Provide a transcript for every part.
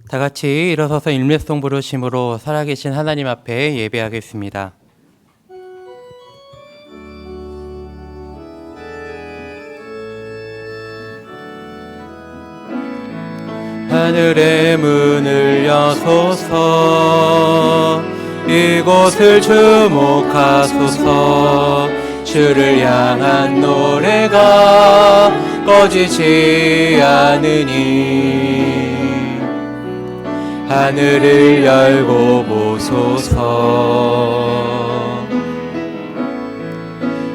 다 같이 일어서서 일매송 부르심으로 살아계신 하나님 앞에 예배하겠습니다. 하늘의 문을 여소서, 이곳을 주목하소서. 주를 향한 노래가 꺼지지 않으니 하늘을 열고 보소서.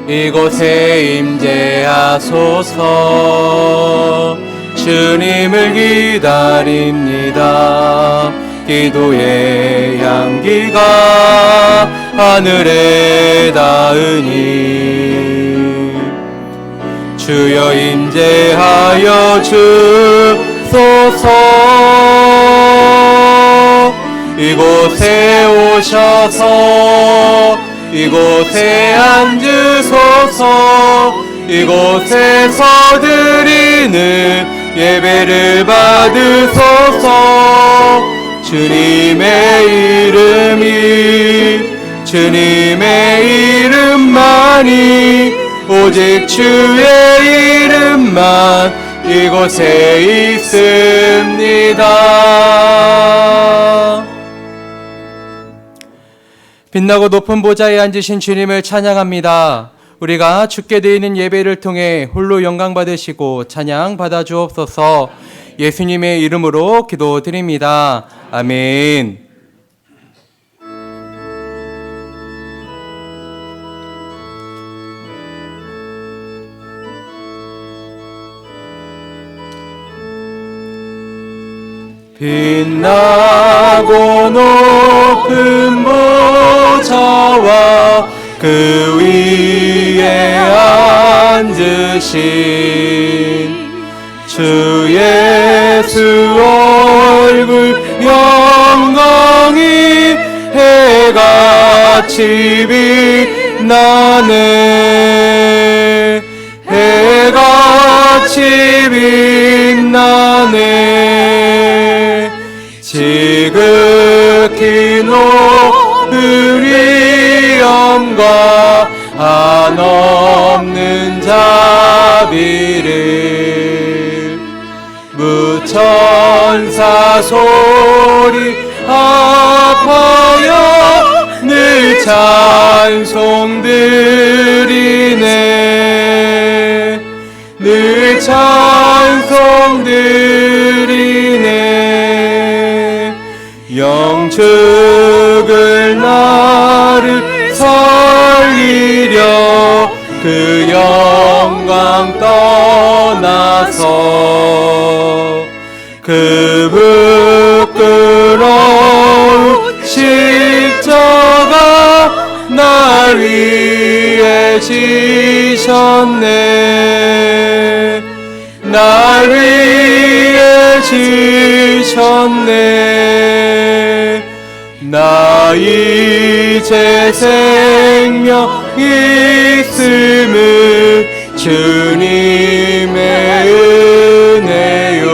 이곳에 임재하소서. 주님을 기다립니다. 기도의 향기가 하늘에 닿으니 주여 임재하여 주소서. 이곳에 오셔서 이곳에 앉으소서. 이곳에서 드리는 예배를 받으소서. 주님의 주님의 이름만이, 오직 주의 이름만 이곳에 있습니다. 빛나고 높은 보좌에 앉으신 주님을 찬양합니다. 우리가 주께 드리는 예배를 통해 홀로 영광 받으시고 찬양 받아 주옵소서. 예수님의 이름으로 기도드립니다. 아멘. 빛나고 높은 보좌와 그 위에 앉으신 주 예수 얼굴 영광이 해같이 빛나네. 해같이 빛나네. 지극히 높으리 영과 한없는 자비를 무천사 소리 합하여 늘 찬송드리네. 늘 찬송드리네. 영축을 나를 살리려 그 영광 떠나서 그 부끄러운 십자가 날 위해 지셨네. 날 위해 지셨네. 나 이제 생명 있음을 주님의 은혜요.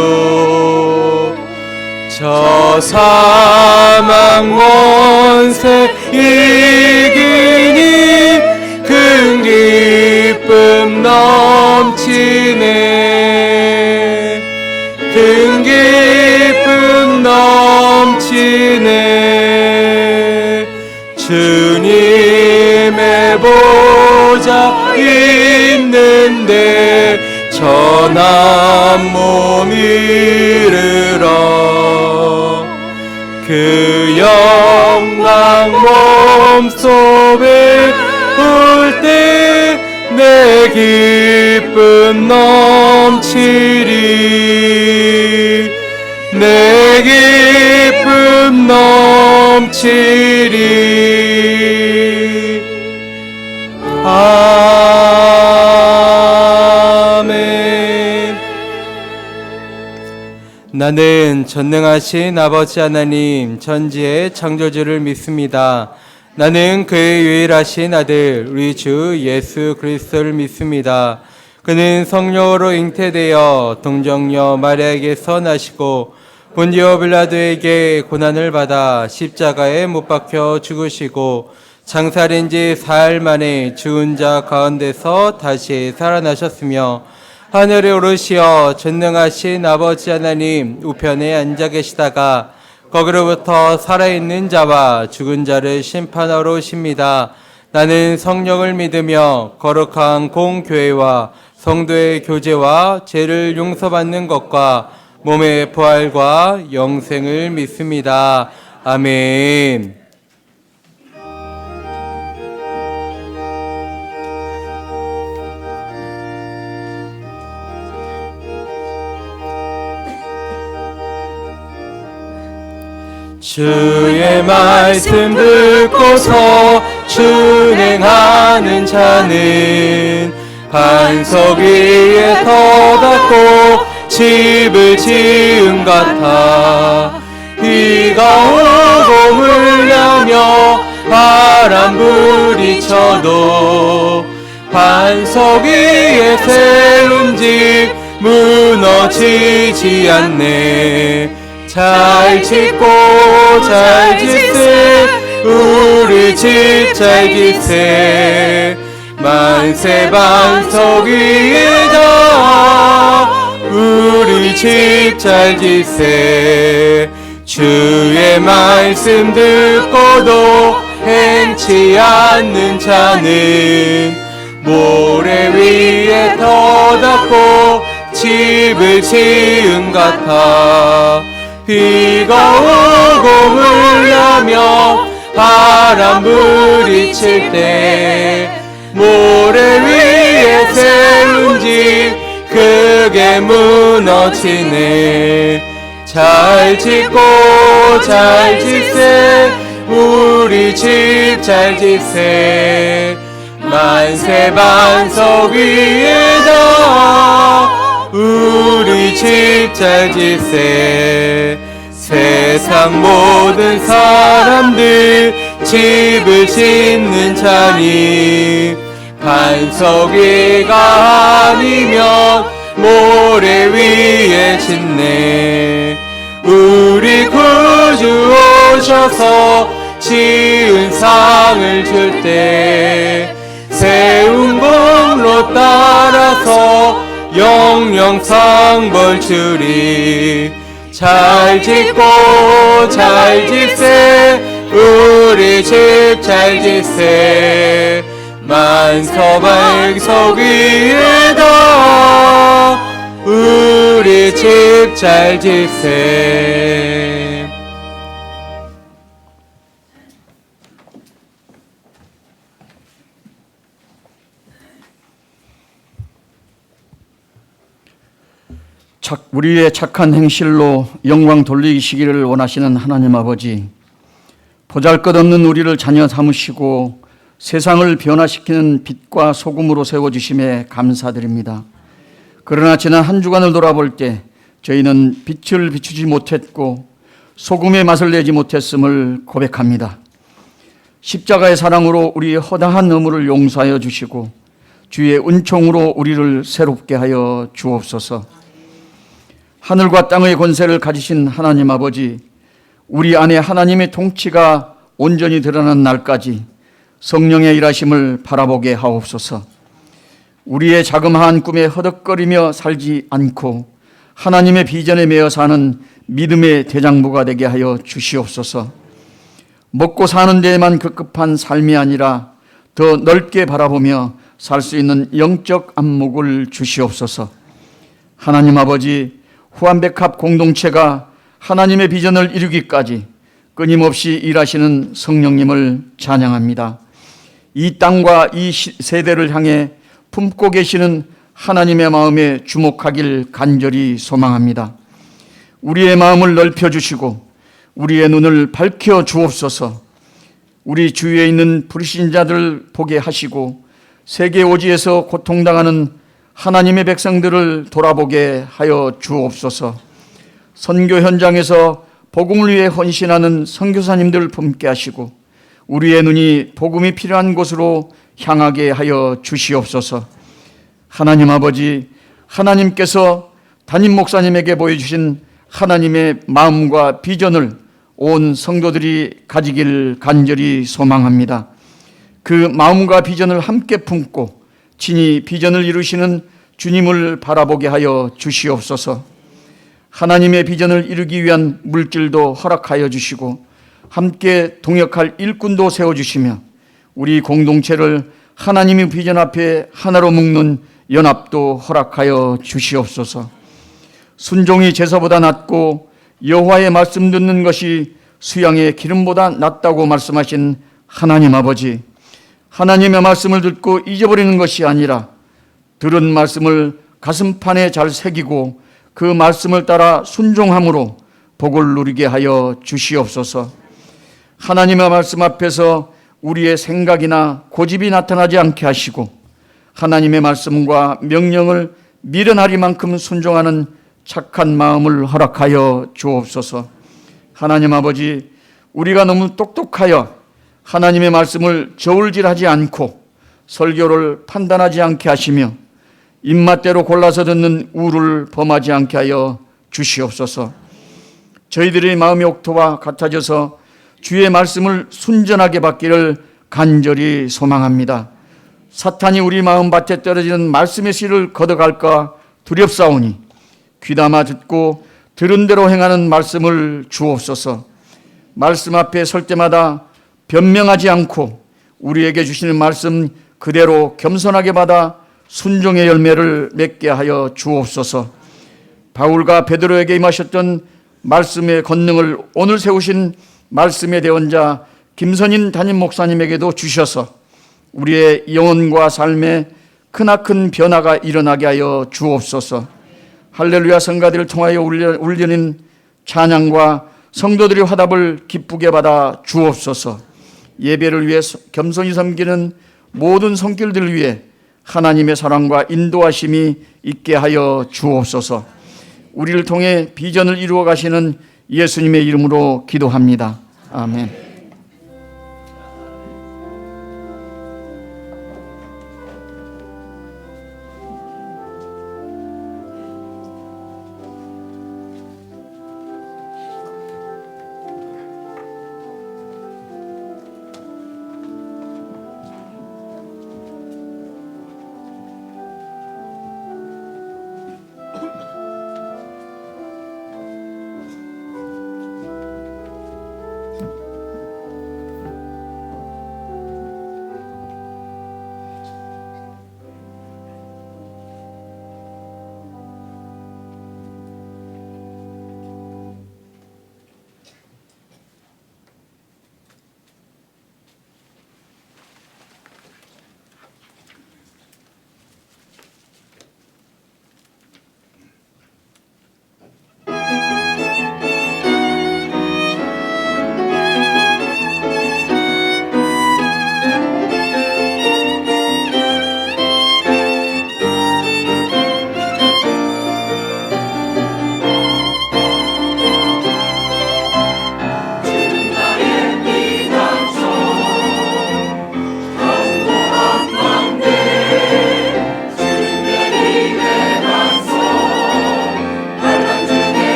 저 사망 원세 이기니 큰 기쁨 넘치네. 큰 기쁨 넘치네. 주님의 보좌 있는데 전한 몸 이르러 그 영광 몸속에 올 때 내 기쁨 넘치리. 내 기쁨 넘치리. 아멘. 나는 전능하신 아버지 하나님 전지의 창조주를 믿습니다. 나는 그의 유일하신 아들 우리 주 예수 그리스도를 믿습니다. 그는 성령으로 잉태되어 동정녀 마리아에게서 나시고 본디오 빌라도에게 고난을 받아 십자가에 못 박혀 죽으시고 장사된 지 사흘 만에 죽은 자 가운데서 다시 살아나셨으며 하늘에 오르시어 전능하신 아버지 하나님 우편에 앉아 계시다가 거기로부터 살아있는 자와 죽은 자를 심판하러 오십니다. 나는 성령을 믿으며 거룩한 공교회와 성도의 교제와 죄를 용서받는 것과 몸의 부활과 영생을 믿습니다. 아멘. 주의 말씀 듣고서 준행하는 자는 반석 위에 터닫고 집을 지은 같아 비가 오고 물려며 바람 부딪혀도 반석 위에 세운 집 무너지지 않네. 잘 짓고 잘 짓세 우리 집 잘 짓세 만세 반석 위에다 우리 집 잘 짓세 주의 말씀 듣고도 행치 않는 자는 모래 위에 터닫고 집을 지은 같아 비가 오고 물려며 바람 부딪힐 때 모래 위에 세운 집 크게 무너지네. 잘 짓고 잘 짓세 우리 집 잘 짓세 만세 반석 위에다 우리 집 잘 짓세 세상 모든 사람들 집을 짓는 자니 반석 위가 아니면 모래 위에 짓네. 우리 구주 오셔서 지은 상을 줄 때 세운 공로 따라서 영영 상벌 주리. 잘 짓고 잘 짓세 우리 집 잘 짓세 만서 반석 위에다 우리 집 잘 짓세. 우리의 착한 행실로 영광 돌리시기를 원하시는 하나님 아버지, 보잘것없는 우리를 자녀 삼으시고 세상을 변화시키는 빛과 소금으로 세워주심에 감사드립니다. 그러나 지난 한 주간을 돌아볼 때 저희는 빛을 비추지 못했고 소금의 맛을 내지 못했음을 고백합니다. 십자가의 사랑으로 우리의 허다한 의무를 용서하여 주시고 주의 은총으로 우리를 새롭게 하여 주옵소서. 하늘과 땅의 권세를 가지신 하나님 아버지, 우리 안에 하나님의 통치가 온전히 드러난 날까지 성령의 일하심을 바라보게 하옵소서. 우리의 자그마한 꿈에 허덕거리며 살지 않고 하나님의 비전에 매여 사는 믿음의 대장부가 되게 하여 주시옵소서. 먹고 사는 데에만 급급한 삶이 아니라 더 넓게 바라보며 살 수 있는 영적 안목을 주시옵소서. 하나님 아버지, 후한백합 공동체가 하나님의 비전을 이루기까지 끊임없이 일하시는 성령님을 찬양합니다. 이 땅과 이 세대를 향해 품고 계시는 하나님의 마음에 주목하길 간절히 소망합니다. 우리의 마음을 넓혀주시고 우리의 눈을 밝혀 주옵소서. 우리 주위에 있는 불신자들을 보게 하시고 세계 오지에서 고통당하는 하나님의 백성들을 돌아보게 하여 주옵소서. 선교 현장에서 복음을 위해 헌신하는 선교사님들을 품게 하시고 우리의 눈이 복음이 필요한 곳으로 향하게 하여 주시옵소서. 하나님 아버지, 하나님께서 담임 목사님에게 보여주신 하나님의 마음과 비전을 온 성도들이 가지길 간절히 소망합니다. 그 마음과 비전을 함께 품고 친히 비전을 이루시는 주님을 바라보게 하여 주시옵소서. 하나님의 비전을 이루기 위한 물질도 허락하여 주시고 함께 동역할 일꾼도 세워주시며 우리 공동체를 하나님의 비전 앞에 하나로 묶는 연합도 허락하여 주시옵소서. 순종이 제사보다 낫고 여호와의 말씀 듣는 것이 수양의 기름보다 낫다고 말씀하신 하나님 아버지, 하나님의 말씀을 듣고 잊어버리는 것이 아니라 들은 말씀을 가슴판에 잘 새기고 그 말씀을 따라 순종함으로 복을 누리게 하여 주시옵소서. 하나님의 말씀 앞에서 우리의 생각이나 고집이 나타나지 않게 하시고 하나님의 말씀과 명령을 미련하리만큼 순종하는 착한 마음을 허락하여 주옵소서. 하나님 아버지, 우리가 너무 똑똑하여 하나님의 말씀을 저울질하지 않고 설교를 판단하지 않게 하시며 입맛대로 골라서 듣는 우를 범하지 않게 하여 주시옵소서. 저희들의 마음의 옥토와 같아져서 주의 말씀을 순전하게 받기를 간절히 소망합니다. 사탄이 우리 마음밭에 떨어지는 말씀의 씨를 걷어갈까 두렵사오니 귀담아 듣고 들은 대로 행하는 말씀을 주옵소서. 말씀 앞에 설 때마다 변명하지 않고 우리에게 주시는 말씀 그대로 겸손하게 받아 순종의 열매를 맺게 하여 주옵소서. 바울과 베드로에게 임하셨던 말씀의 권능을 오늘 세우신 말씀의 대원자 김선인 담임 목사님에게도 주셔서 우리의 영혼과 삶에 크나큰 변화가 일어나게 하여 주옵소서. 할렐루야 성가들을 통하여 울리는 찬양과 성도들의 화답을 기쁘게 받아 주옵소서. 예배를 위해 겸손히 섬기는 모든 손길들을 위해 하나님의 사랑과 인도하심이 있게 하여 주옵소서. 우리를 통해 비전을 이루어 가시는 예수님의 이름으로 기도합니다. 아멘.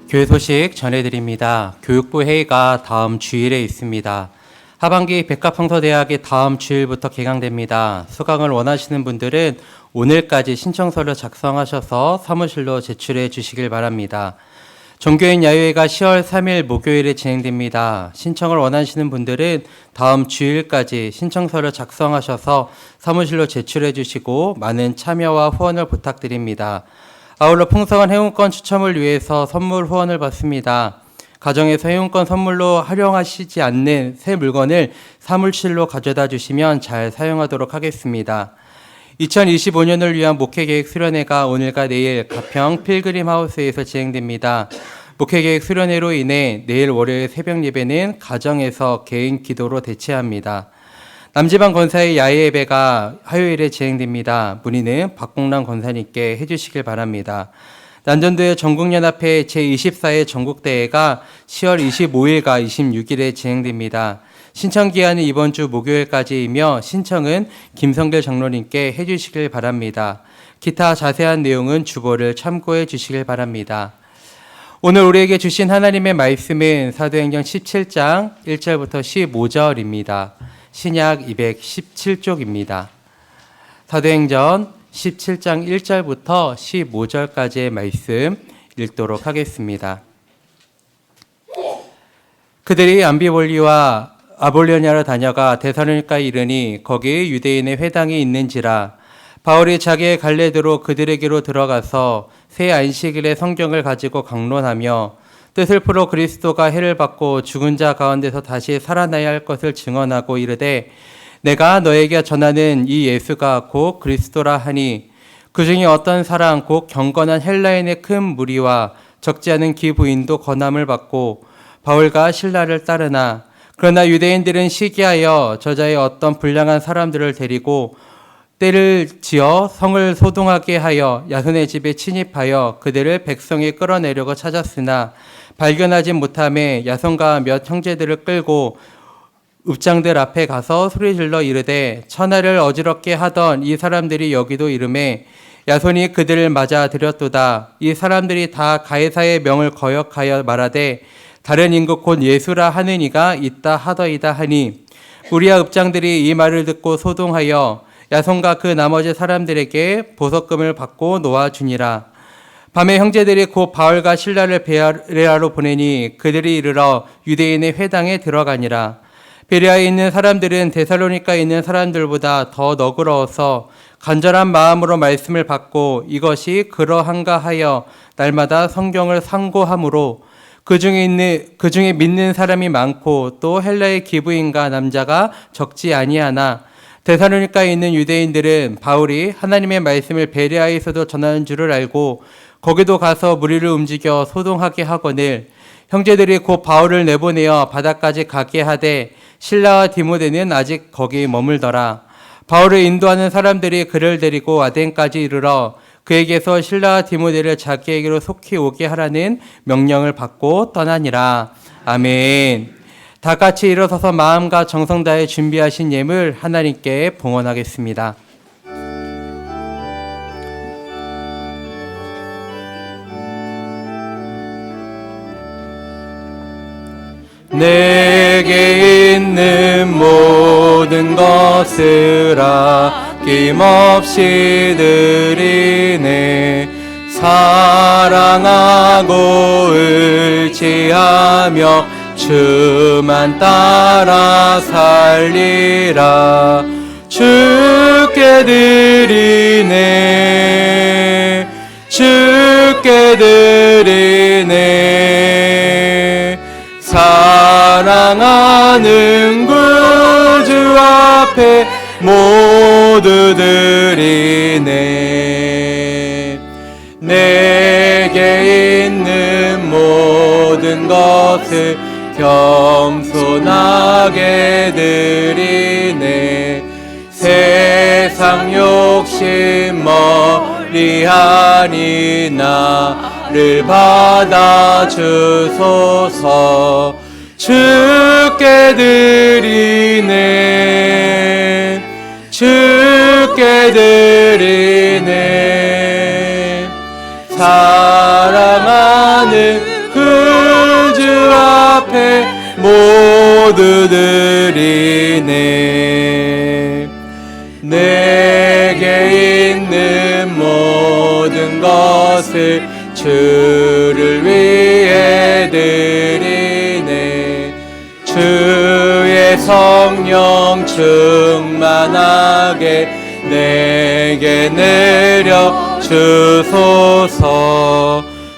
교회 소식 전해드립니다. 교육부 회의가 다음 주일에 있습니다. 하반기 백과평서대학이 다음 주일부터 개강됩니다. 수강을 원하시는 분들은 오늘까지 신청서를 작성하셔서 사무실로 제출해 주시길 바랍니다. 종교인 야유회가 10월 3일 목요일에 진행됩니다. 신청을 원하시는 분들은 다음 주일까지 신청서를 작성하셔서 사무실로 제출해 주시고 많은 참여와 후원을 부탁드립니다. 아울러 풍성한 회원권 추첨을 위해서 선물 후원을 받습니다. 가정에서 회원권 선물로 활용하시지 않는 새 물건을 사무실로 가져다 주시면 잘 사용하도록 하겠습니다. 2025년을 위한 목회계획 수련회가 오늘과 내일 가평 필그림 하우스에서 진행됩니다. 목회계획 수련회로 인해 내일 월요일 새벽 예배는 가정에서 개인 기도로 대체합니다. 남지방 권사의 야외 예배가 화요일에 진행됩니다. 문의는 박공란 권사님께 해주시길 바랍니다. 난전도의 전국연합회 제24회 전국대회가 10월 25일과 26일에 진행됩니다. 신청 기한은 이번 주 목요일까지이며 신청은 김성길 장로님께 해주시길 바랍니다. 기타 자세한 내용은 주보를 참고해 주시길 바랍니다. 오늘 우리에게 주신 하나님의 말씀은 사도행전 17장 1절부터 15절입니다. 신약 217쪽입니다. 사도행전 17장 1절부터 15절까지의 말씀 읽도록 하겠습니다. 그들이 암비볼리와 아볼로니아로 다녀가 데살로니가에 이르니 거기 유대인의 회당이 있는지라. 바울이 자기의 갈래대로 그들에게로 들어가서 새 안식일에 성경을 가지고 강론하며 뜻을 풀어 그리스도가 해를 받고 죽은 자 가운데서 다시 살아나야 할 것을 증언하고 이르되 내가 너에게 전하는 이 예수가 곧 그리스도라 하니 그 중에 어떤 사람 곧 경건한 헬라인의 큰 무리와 적지 않은 기부인도 권함을 받고 바울과 실라를 따르나 그러나 유대인들은 시기하여 저자의 어떤 불량한 사람들을 데리고 때를 지어 성을 소동하게 하여 야손의 집에 침입하여 그들을 백성에 끌어내려고 찾았으나 발견하지 못함에 야손과 몇 형제들을 끌고 읍장들 앞에 가서 소리질러 이르되 천하를 어지럽게 하던 이 사람들이 여기도 이르매 야손이 그들을 맞아 들였도다. 이 사람들이 다 가이사의 명을 거역하여 말하되 다른 임금 곧 예수라 하는 이가 있다 하더이다 하니 우리와 읍장들이 이 말을 듣고 소동하여 야손과 그 나머지 사람들에게 보석금을 받고 놓아주니라. 밤에 형제들이 곧 바울과 실라를 베레아로 보내니 그들이 이르러 유대인의 회당에 들어가니라. 베레아에 있는 사람들은 데살로니가에 있는 사람들보다 더 너그러워서 간절한 마음으로 말씀을 받고 이것이 그러한가 하여 날마다 성경을 상고하므로 그 중에 믿는 사람이 많고 또 헬라의 기부인과 남자가 적지 아니하나 데살로니가에 있는 유대인들은 바울이 하나님의 말씀을 베레아에서도 전하는 줄을 알고 거기도 가서 무리를 움직여 소동하게 하거늘 형제들이 곧 바울을 내보내어 바다까지 가게 하되 실라와 디모데는 아직 거기 머물더라. 바울을 인도하는 사람들이 그를 데리고 아덴까지 이르러 그에게서 실라와 디모데를 자기에게로 속히 오게 하라는 명령을 받고 떠나니라. 아멘. 다 같이 일어서서 마음과 정성 다해 준비하신 예물 하나님께 봉헌하겠습니다. 내게 있는 모든 것을 아낌없이 드리네. 사랑하고 의지하며 주만 따라 살리라. 주께 드리네. 주께 드리네. 사랑하는 구주 앞에 모두 드리네. 내게 있는 모든 것을 겸손하게 드리네. 세상 욕심 머리하니 나를 받아주소서. 주께 드리네. 주께 드리네. 사랑하는 드리네. 내게 있는 모든 것을 주를 위해 드리네. 주의 성령 충만하게 내게 내려 주소서.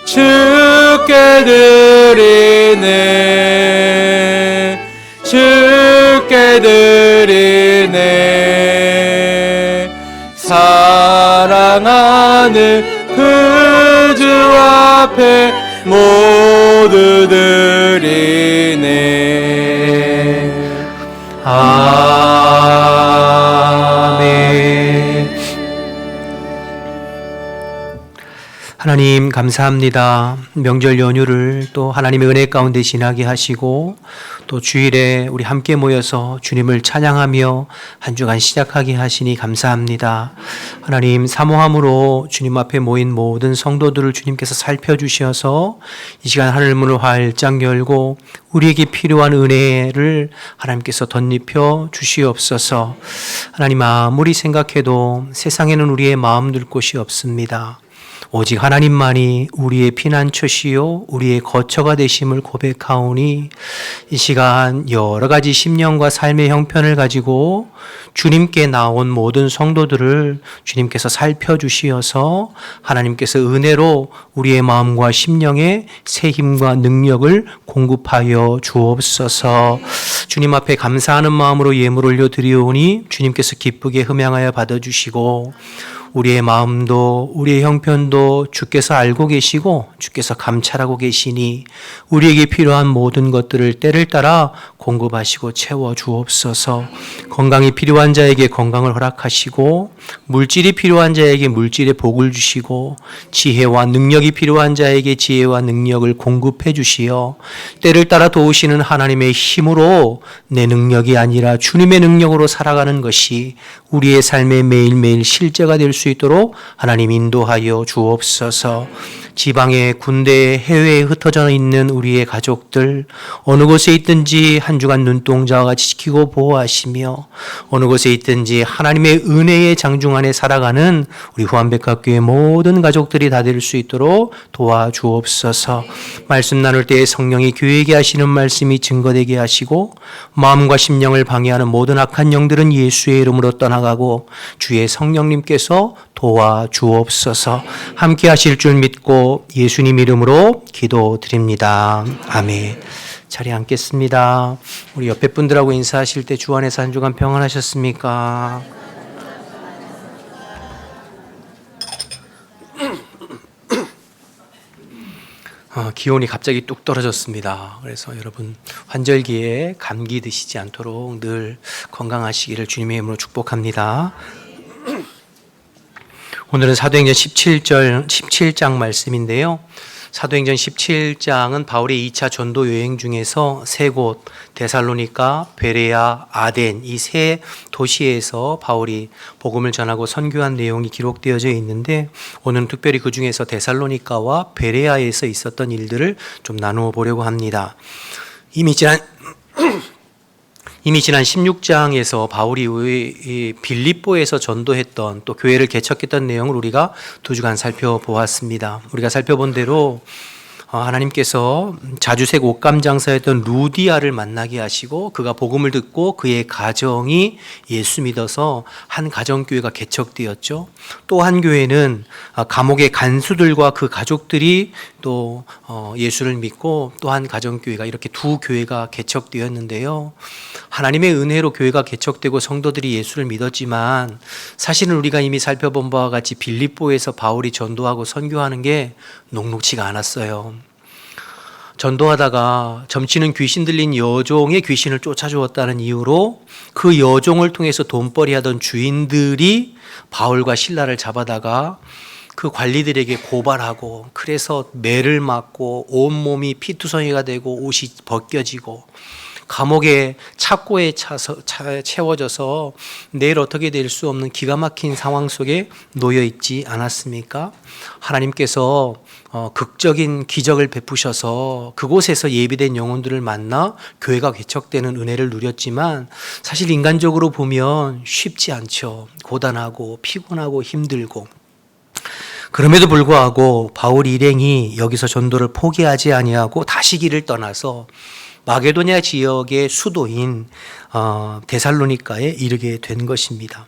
주께 드리네. 주께 드리네. 사랑하는 그 주 앞에 모두 드리네. 아멘. 하나님 감사합니다. 명절 연휴를 또 하나님의 은혜 가운데 지나게 하시고 또 주일에 우리 함께 모여서 주님을 찬양하며 한 주간 시작하게 하시니 감사합니다. 하나님 사모함으로 주님 앞에 모인 모든 성도들을 주님께서 살펴주셔서 이 시간 하늘문을 활짝 열고 우리에게 필요한 은혜를 하나님께서 덧입혀 주시옵소서. 하나님 아무리 생각해도 세상에는 우리의 마음 둘 곳이 없습니다. 오직 하나님만이 우리의 피난처시요 우리의 거처가 되심을 고백하오니 이 시간 여러 가지 심령과 삶의 형편을 가지고 주님께 나온 모든 성도들을 주님께서 살펴주시어서 하나님께서 은혜로 우리의 마음과 심령에 새 힘과 능력을 공급하여 주옵소서. 주님 앞에 감사하는 마음으로 예물 올려드리오니 주님께서 기쁘게 흠양하여 받아주시고 우리의 마음도 우리의 형편도 주께서 알고 계시고 주께서 감찰하고 계시니 우리에게 필요한 모든 것들을 때를 따라 공급하시고 채워 주옵소서. 건강이 필요한 자에게 건강을 허락하시고 물질이 필요한 자에게 물질의 복을 주시고 지혜와 능력이 필요한 자에게 지혜와 능력을 공급해 주시어 때를 따라 도우시는 하나님의 힘으로 내 능력이 아니라 주님의 능력으로 살아가는 것이 우리의 삶의 매일매일 실제가 될 수 있도록 하나님 인도하여 주옵소서. 지방에 군대에 해외에 흩어져 있는 우리의 가족들 어느 곳에 있든지 한 주간 눈동자와 같이 지키고 보호하시며 어느 곳에 있든지 하나님의 은혜의 장중 안에 살아가는 우리 후한백학교의 모든 가족들이 다 될 수 있도록 도와주옵소서. 말씀 나눌 때에 성령이 교회에게 하시는 말씀이 증거되게 하시고 마음과 심령을 방해하는 모든 악한 영들은 예수의 이름으로 떠나가고 주의 성령님께서 도와주옵소서. 함께 하실 줄 믿고 예수님 이름으로 기도드립니다. 아멘. 자리에 앉겠습니다. 우리 옆에 분들하고 인사하실 때 주 안에서 한 주간 평안하셨습니까? 기온이 갑자기 뚝 떨어졌습니다. 그래서 여러분 환절기에 감기 드시지 않도록 늘 건강하시기를 주님의 이름으로 축복합니다. 오늘은 사도행전 17장 말씀인데요. 사도행전 17장은 바울의 2차 전도 여행 중에서 세 곳, 데살로니가, 베레아, 아덴 이 세 도시에서 바울이 복음을 전하고 선교한 내용이 기록되어져 있는데 오늘은 특별히 그 중에서 데살로니가와 베레아에서 있었던 일들을 좀 나누어 보려고 합니다. 이미 지난 16장에서 바울이 빌립보에서 전도했던 또 교회를 개척했던 내용을 우리가 두 주간 살펴보았습니다. 우리가 살펴본 대로 하나님께서 자주색 옷감 장사였던 루디아를 만나게 하시고 그가 복음을 듣고 그의 가정이 예수 믿어서 한 가정교회가 개척되었죠. 또 한 교회는 감옥의 간수들과 그 가족들이 또 예수를 믿고 또 한 가정교회가 이렇게 두 교회가 개척되었는데요. 하나님의 은혜로 교회가 개척되고 성도들이 예수를 믿었지만 사실은 우리가 이미 살펴본 바와 같이 빌립보에서 바울이 전도하고 선교하는 게 녹록치가 않았어요. 전도하다가 점치는 귀신 들린 여종의 귀신을 쫓아주었다는 이유로 그 여종을 통해서 돈벌이 하던 주인들이 바울과 실라를 잡아다가 그 관리들에게 고발하고 그래서 매를 맞고 온몸이 피투성이가 되고 옷이 벗겨지고 감옥에 착고에 채워져서 내일 어떻게 될 수 없는 기가 막힌 상황 속에 놓여 있지 않았습니까? 하나님께서 극적인 기적을 베푸셔서 그곳에서 예비된 영혼들을 만나 교회가 개척되는 은혜를 누렸지만 사실 인간적으로 보면 쉽지 않죠. 고단하고 피곤하고 힘들고. 그럼에도 불구하고 바울 일행이 여기서 전도를 포기하지 아니하고 다시 길을 떠나서 마게도냐 지역의 수도인 데살로니가에 이르게 된 것입니다.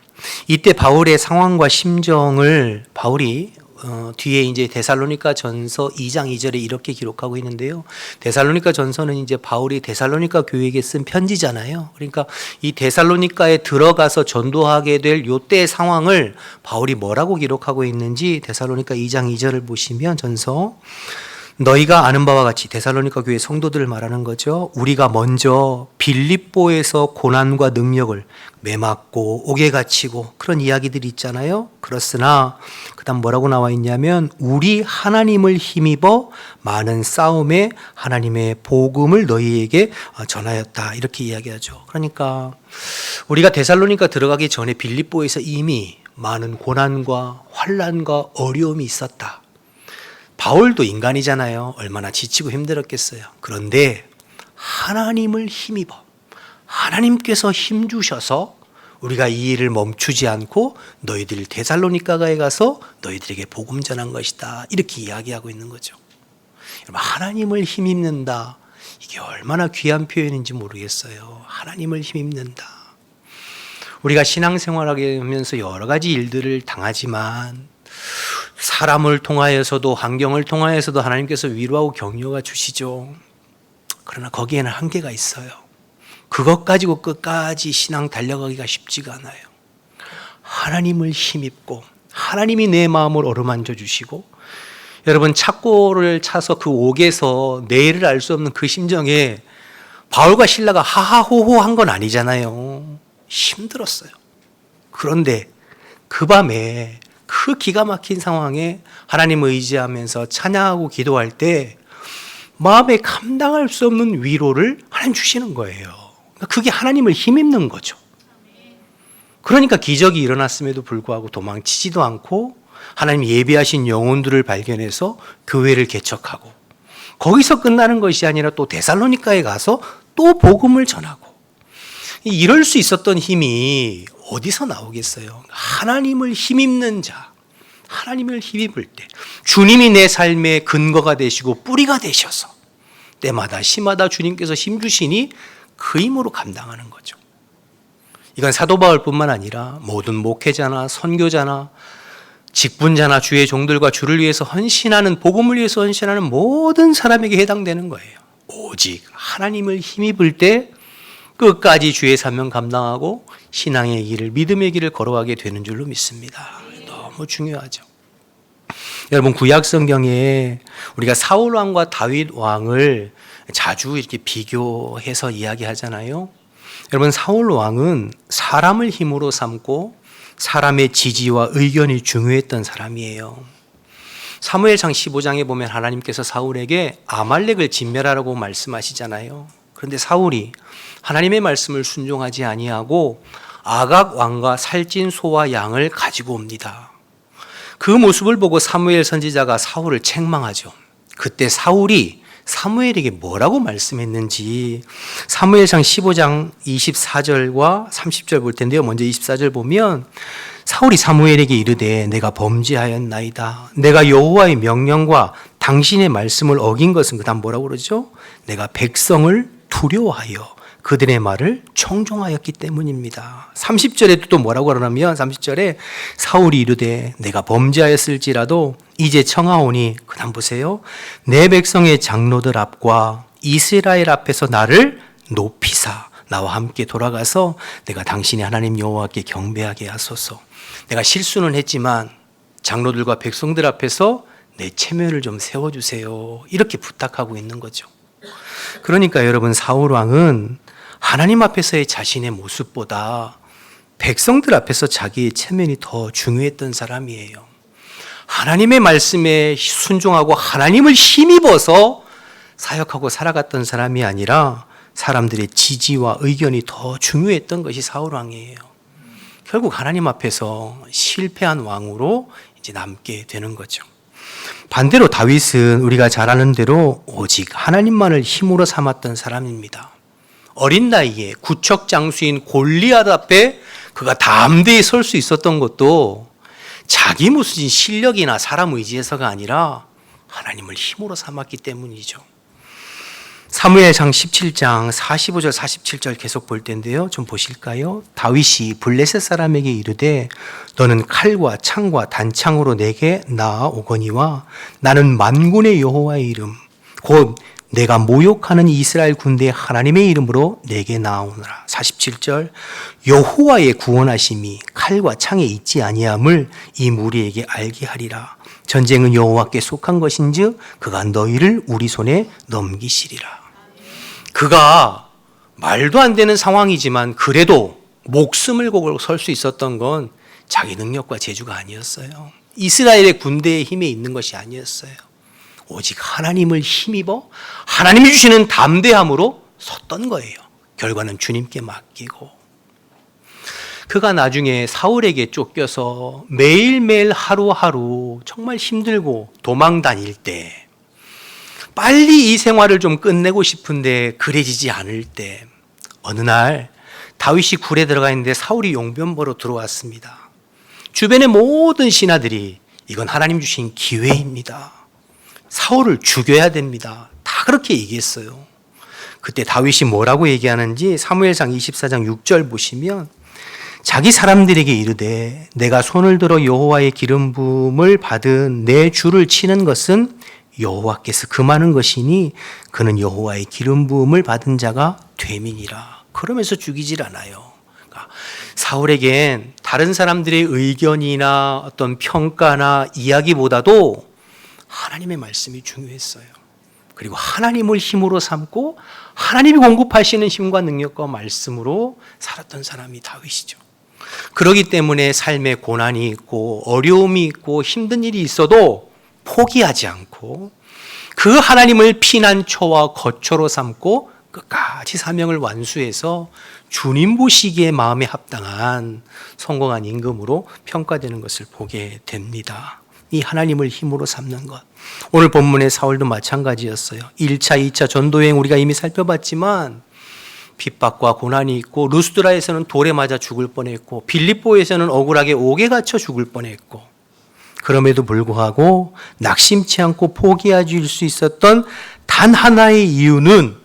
이때 바울의 상황과 심정을 바울이 뒤에 이제 데살로니가 전서 2장 2절에 이렇게 기록하고 있는데요. 데살로니가 전서는 이제 바울이 데살로니가 교회에게 쓴 편지잖아요. 그러니까 이 데살로니가에 들어가서 전도하게 될 요때 상황을 바울이 뭐라고 기록하고 있는지 데살로니가 2장 2절을 보시면 전서 너희가 아는 바와 같이 데살로니가 교회 성도들을 말하는 거죠. 우리가 먼저 빌립보에서 고난과 능력을 매맞고 옥에 갇히고 그런 이야기들이 있잖아요. 그렇으나 그다음 뭐라고 나와 있냐면 우리 하나님을 힘입어 많은 싸움에 하나님의 복음을 너희에게 전하였다. 이렇게 이야기하죠. 그러니까 우리가 데살로니가 들어가기 전에 빌립보에서 이미 많은 고난과 환난과 어려움이 있었다. 바울도 인간이잖아요. 얼마나 지치고 힘들었겠어요. 그런데 하나님을 힘입어 하나님께서 힘 주셔서 우리가 이 일을 멈추지 않고 너희들 데살로니가에 가서 너희들에게 복음 전한 것이다. 이렇게 이야기하고 있는 거죠. 여러분, 하나님을 힘입는다. 이게 얼마나 귀한 표현인지 모르겠어요. 하나님을 힘입는다. 우리가 신앙생활하게 하면서 여러 가지 일들을 당하지만 사람을 통하여서도 환경을 통하여서도 하나님께서 위로하고 격려가 주시죠. 그러나 거기에는 한계가 있어요. 그것 가지고 끝까지 신앙 달려가기가 쉽지가 않아요. 하나님을 힘입고 하나님이 내 마음을 어루만져 주시고 여러분 착고를 차서 그 옥에서 내일을 알 수 없는 그 심정에 바울과 실라가 하하호호 한 건 아니잖아요. 힘들었어요. 그런데 그 밤에 그 기가 막힌 상황에 하나님 의지하면서 찬양하고 기도할 때 마음에 감당할 수 없는 위로를 하나님 주시는 거예요. 그게 하나님을 힘입는 거죠. 그러니까 기적이 일어났음에도 불구하고 도망치지도 않고 하나님 예비하신 영혼들을 발견해서 교회를 개척하고 거기서 끝나는 것이 아니라 또 데살로니가에 가서 또 복음을 전하고 이럴 수 있었던 힘이 어디서 나오겠어요? 하나님을 힘입는 자, 하나님을 힘입을 때 주님이 내 삶의 근거가 되시고 뿌리가 되셔서 때마다 시마다 주님께서 힘 주시니 그 힘으로 감당하는 거죠. 이건 사도 바울뿐만 아니라 모든 목회자나 선교자나 직분자나 주의 종들과 주를 위해서 헌신하는 복음을 위해서 헌신하는 모든 사람에게 해당되는 거예요. 오직 하나님을 힘입을 때 끝까지 주의 사명 감당하고 신앙의 길을 믿음의 길을 걸어가게 되는 줄로 믿습니다. 너무 중요하죠. 여러분 구약 성경에 우리가 사울 왕과 다윗 왕을 자주 이렇게 비교해서 이야기하잖아요. 여러분 사울 왕은 사람을 힘으로 삼고 사람의 지지와 의견이 중요했던 사람이에요. 사무엘상 15장에 보면 하나님께서 사울에게 아말렉을 진멸하라고 말씀하시잖아요. 그런데 사울이 하나님의 말씀을 순종하지 아니하고 아각 왕과 살찐 소와 양을 가지고 옵니다. 그 모습을 보고 사무엘 선지자가 사울을 책망하죠. 그때 사울이 사무엘에게 뭐라고 말씀했는지 사무엘상 15장 24절과 30절 볼 텐데요. 먼저 24절 보면 사울이 사무엘에게 이르되 내가 범죄하였나이다. 내가 여호와의 명령과 당신의 말씀을 어긴 것은 그다음 뭐라고 그러죠? 내가 백성을 두려워하여 그들의 말을 청종하였기 때문입니다. 30절에 또 뭐라고 그러냐면 30절에 사울이 이르되 내가 범죄하였을지라도 이제 청하오니 그다음 보세요. 내 백성의 장로들 앞과 이스라엘 앞에서 나를 높이사 나와 함께 돌아가서 내가 당신의 하나님 여호와께 경배하게 하소서. 내가 실수는 했지만 장로들과 백성들 앞에서 내 체면을 좀 세워주세요. 이렇게 부탁하고 있는 거죠. 그러니까 여러분 사울 왕은 하나님 앞에서의 자신의 모습보다 백성들 앞에서 자기의 체면이 더 중요했던 사람이에요. 하나님의 말씀에 순종하고 하나님을 힘입어서 사역하고 살아갔던 사람이 아니라 사람들의 지지와 의견이 더 중요했던 것이 사울 왕이에요. 결국 하나님 앞에서 실패한 왕으로 이제 남게 되는 거죠. 반대로 다윗은 우리가 잘 아는 대로 오직 하나님만을 힘으로 삼았던 사람입니다. 어린 나이에 구척 장수인 골리앗 앞에 그가 담대히 설 수 있었던 것도 자기 무슨 실력이나 사람 의지에서가 아니라 하나님을 힘으로 삼았기 때문이죠. 사무엘상 17장 45절 47절 계속 볼 텐데요. 좀 보실까요? 다윗이 블레셋 사람에게 이르되 너는 칼과 창과 단창으로 내게 나아오거니와 나는 만군의 여호와의 이름 곧 내가 모욕하는 이스라엘 군대의 하나님의 이름으로 내게 나아오노라. 47절 여호와의 구원하심이 칼과 창에 있지 아니함을 이 무리에게 알게 하리라. 전쟁은 여호와께 속한 것인즉 그가 너희를 우리 손에 넘기시리라. 그가 말도 안 되는 상황이지만 그래도 목숨을 걸고 설 수 있었던 건 자기 능력과 재주가 아니었어요. 이스라엘의 군대의 힘에 있는 것이 아니었어요. 오직 하나님을 힘입어 하나님이 주시는 담대함으로 섰던 거예요. 결과는 주님께 맡기고. 그가 나중에 사울에게 쫓겨서 매일매일 하루하루 정말 힘들고 도망 다닐 때 빨리 이 생활을 좀 끝내고 싶은데 그래지지 않을 때 어느 날 다윗이 굴에 들어가 있는데 사울이 용변 보러 들어왔습니다. 주변의 모든 신하들이 이건 하나님 주신 기회입니다. 사울을 죽여야 됩니다. 다 그렇게 얘기했어요. 그때 다윗이 뭐라고 얘기하는지 사무엘상 24장 6절 보시면 자기 사람들에게 이르되 내가 손을 들어 여호와의 기름 부음을 받은 내 주를 치는 것은 여호와께서 금하는 것이니 그는 여호와의 기름 부음을 받은 자가 됨이니라. 그러면서 죽이질 않아요. 그러니까 사울에겐 다른 사람들의 의견이나 어떤 평가나 이야기보다도 하나님의 말씀이 중요했어요. 그리고 하나님을 힘으로 삼고 하나님이 공급하시는 힘과 능력과 말씀으로 살았던 사람이 다윗이죠. 그렇기 때문에 삶에 고난이 있고 어려움이 있고 힘든 일이 있어도 포기하지 않고 그 하나님을 피난처와 거처로 삼고 끝까지 사명을 완수해서 주님 보시기에 마음에 합당한 성공한 임금으로 평가되는 것을 보게 됩니다. 이 하나님을 힘으로 삼는 것. 오늘 본문의 사울도 마찬가지였어요. 1차, 2차 전도여행 우리가 이미 살펴봤지만 핍박과 고난이 있고 루스드라에서는 돌에 맞아 죽을 뻔했고 빌립보에서는 억울하게 옥에 갇혀 죽을 뻔했고 그럼에도 불구하고 낙심치 않고 포기하지 수 있었던 단 하나의 이유는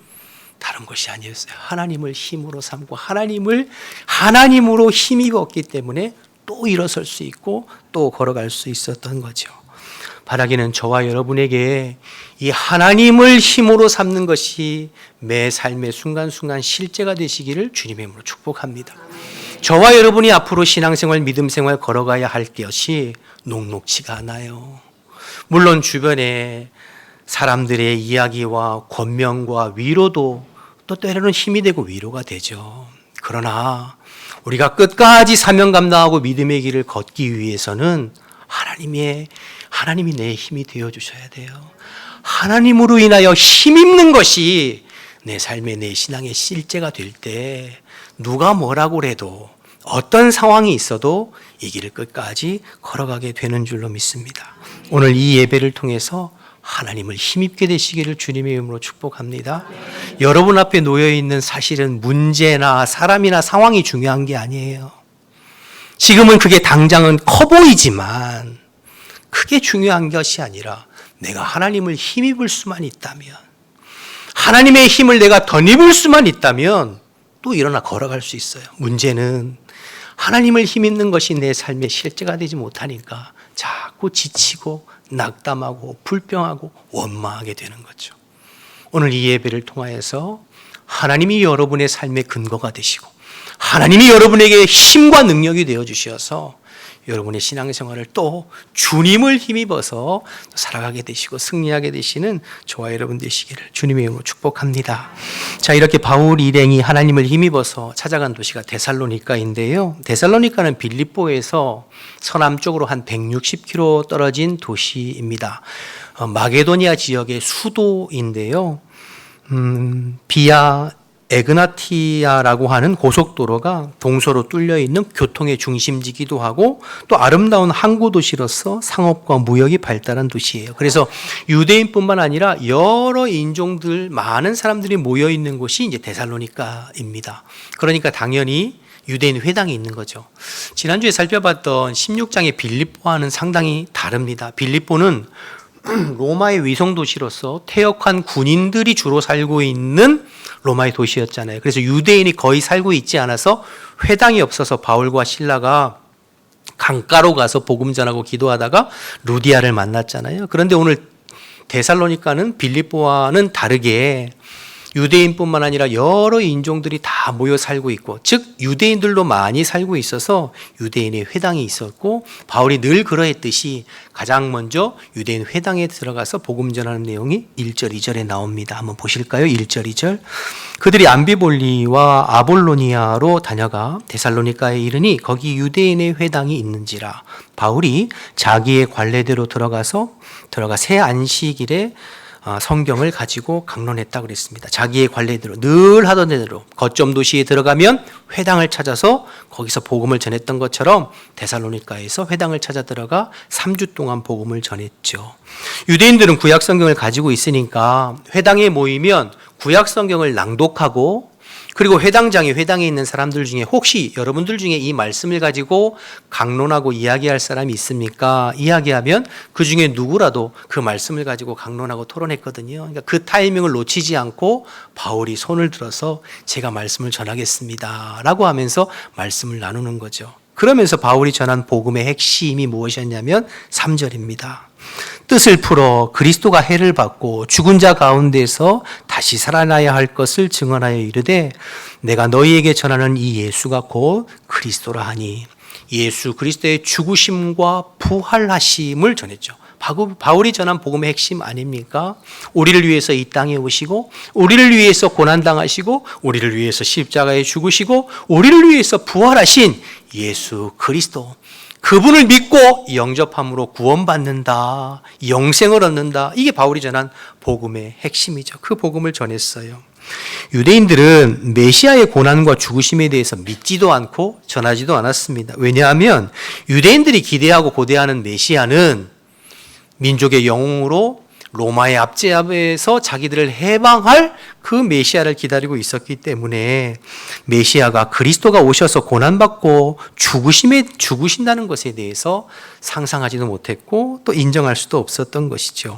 다른 것이 아니었어요. 하나님을 힘으로 삼고 하나님으로 힘입었기 때문에 또 일어설 수 있고 또 걸어갈 수 있었던 거죠. 바라기는 저와 여러분에게 이 하나님을 힘으로 삼는 것이 매 삶의 순간순간 실제가 되시기를 주님의 이름으로 축복합니다. 저와 여러분이 앞으로 신앙생활, 믿음생활 걸어가야 할 것이 녹록지가 않아요. 물론 주변에 사람들의 이야기와 권명과 위로도 또 때로는 힘이 되고 위로가 되죠. 그러나 우리가 끝까지 사명 감당하고 믿음의 길을 걷기 위해서는 하나님이 내 힘이 되어 주셔야 돼요. 하나님으로 인하여 힘입는 것이 내 삶의 내 신앙의 실제가 될 때 누가 뭐라고 해도 어떤 상황이 있어도 이 길을 끝까지 걸어가게 되는 줄로 믿습니다. 오늘 이 예배를 통해서 하나님을 힘입게 되시기를 주님의 이름으로 축복합니다. 여러분 앞에 놓여 있는 사실은 문제나 사람이나 상황이 중요한 게 아니에요. 지금은 그게 당장은 커 보이지만 크게 중요한 것이 아니라 내가 하나님을 힘입을 수만 있다면, 하나님의 힘을 내가 덧입을 수만 있다면 또 일어나 걸어갈 수 있어요. 문제는 하나님을 힘입는 것이 내 삶의 실제가 되지 못하니까 자꾸 지치고 낙담하고 불평하고 원망하게 되는 거죠. 오늘 이 예배를 통하여서 하나님이 여러분의 삶의 근거가 되시고 하나님이 여러분에게 힘과 능력이 되어 주셔서 여러분의 신앙생활을 또 주님을 힘입어서 살아가게 되시고 승리하게 되시는 저와 여러분 되시기를 주님의 이름으로 축복합니다. 자, 이렇게 바울 일행이 하나님을 힘입어서 찾아간 도시가 데살로니가인데요. 데살로니가는 빌립보에서 서남쪽으로 한 160km 떨어진 도시입니다. 마게도니아 지역의 수도인데요. 비아 에그나티아라고 하는 고속도로가 동서로 뚫려 있는 교통의 중심지기도 하고 또 아름다운 항구 도시로서 상업과 무역이 발달한 도시예요. 그래서 유대인뿐만 아니라 여러 인종들 많은 사람들이 모여 있는 곳이 이제 데살로니가입니다. 그러니까 당연히 유대인 회당이 있는 거죠. 지난주에 살펴봤던 16장의 빌립보와는 상당히 다릅니다. 빌립보는 로마의 위성 도시로서 퇴역한 군인들이 주로 살고 있는 로마의 도시였잖아요. 그래서 유대인이 거의 살고 있지 않아서 회당이 없어서 바울과 실라가 강가로 가서 복음 전하고 기도하다가 루디아를 만났잖아요. 그런데 오늘 데살로니가는 빌립보와는 다르게 유대인뿐만 아니라 여러 인종들이 다 모여 살고 있고, 즉 유대인들도 많이 살고 있어서 유대인의 회당이 있었고, 바울이 늘 그러했듯이 가장 먼저 유대인 회당에 들어가서 복음 전하는 내용이 1절, 2절에 나옵니다. 한번 보실까요? 1절, 2절. 그들이 암비볼리와 아볼로니아로 다녀가 데살로니가에 이르니 거기 유대인의 회당이 있는지라. 바울이 자기의 관례대로 들어가 새 안식일에 성경을 가지고 강론했다고 그랬습니다. 자기의 관례대로 늘 하던 대로 거점 도시에 들어가면 회당을 찾아서 거기서 복음을 전했던 것처럼 데살로니가에서 회당을 찾아 들어가 3주 동안 복음을 전했죠. 유대인들은 구약 성경을 가지고 있으니까 회당에 모이면 구약 성경을 낭독하고, 그리고 회당에 있는 사람들 중에 혹시 여러분들 중에 이 말씀을 가지고 강론하고 이야기할 사람이 있습니까? 이야기하면 그 중에 누구라도 그 말씀을 가지고 강론하고 토론했거든요. 그러니까 그 타이밍을 놓치지 않고 바울이 손을 들어서 제가 말씀을 전하겠습니다 라고 하면서 말씀을 나누는 거죠. 그러면서 바울이 전한 복음의 핵심이 무엇이었냐면 3절입니다. 뜻을 풀어 그리스도가 해를 받고 죽은 자 가운데서 다시 살아나야 할 것을 증언하여 이르되 내가 너희에게 전하는 이 예수가 곧 그리스도라 하니. 예수 그리스도의 죽으심과 부활하심을 전했죠. 바울이 전한 복음의 핵심 아닙니까? 우리를 위해서 이 땅에 오시고, 우리를 위해서 고난당하시고, 우리를 위해서 십자가에 죽으시고, 우리를 위해서 부활하신 예수 그리스도, 그분을 믿고 영접함으로 구원받는다, 영생을 얻는다. 이게 바울이 전한 복음의 핵심이죠. 그 복음을 전했어요. 유대인들은 메시아의 고난과 죽으심에 대해서 믿지도 않고 전하지도 않았습니다. 왜냐하면 유대인들이 기대하고 고대하는 메시아는 민족의 영웅으로 로마의 압제압에서 자기들을 해방할 그 메시아를 기다리고 있었기 때문에 메시아가 그리스도가 오셔서 고난받고 죽으신다는 것에 대해서 상상하지도 못했고 또 인정할 수도 없었던 것이죠.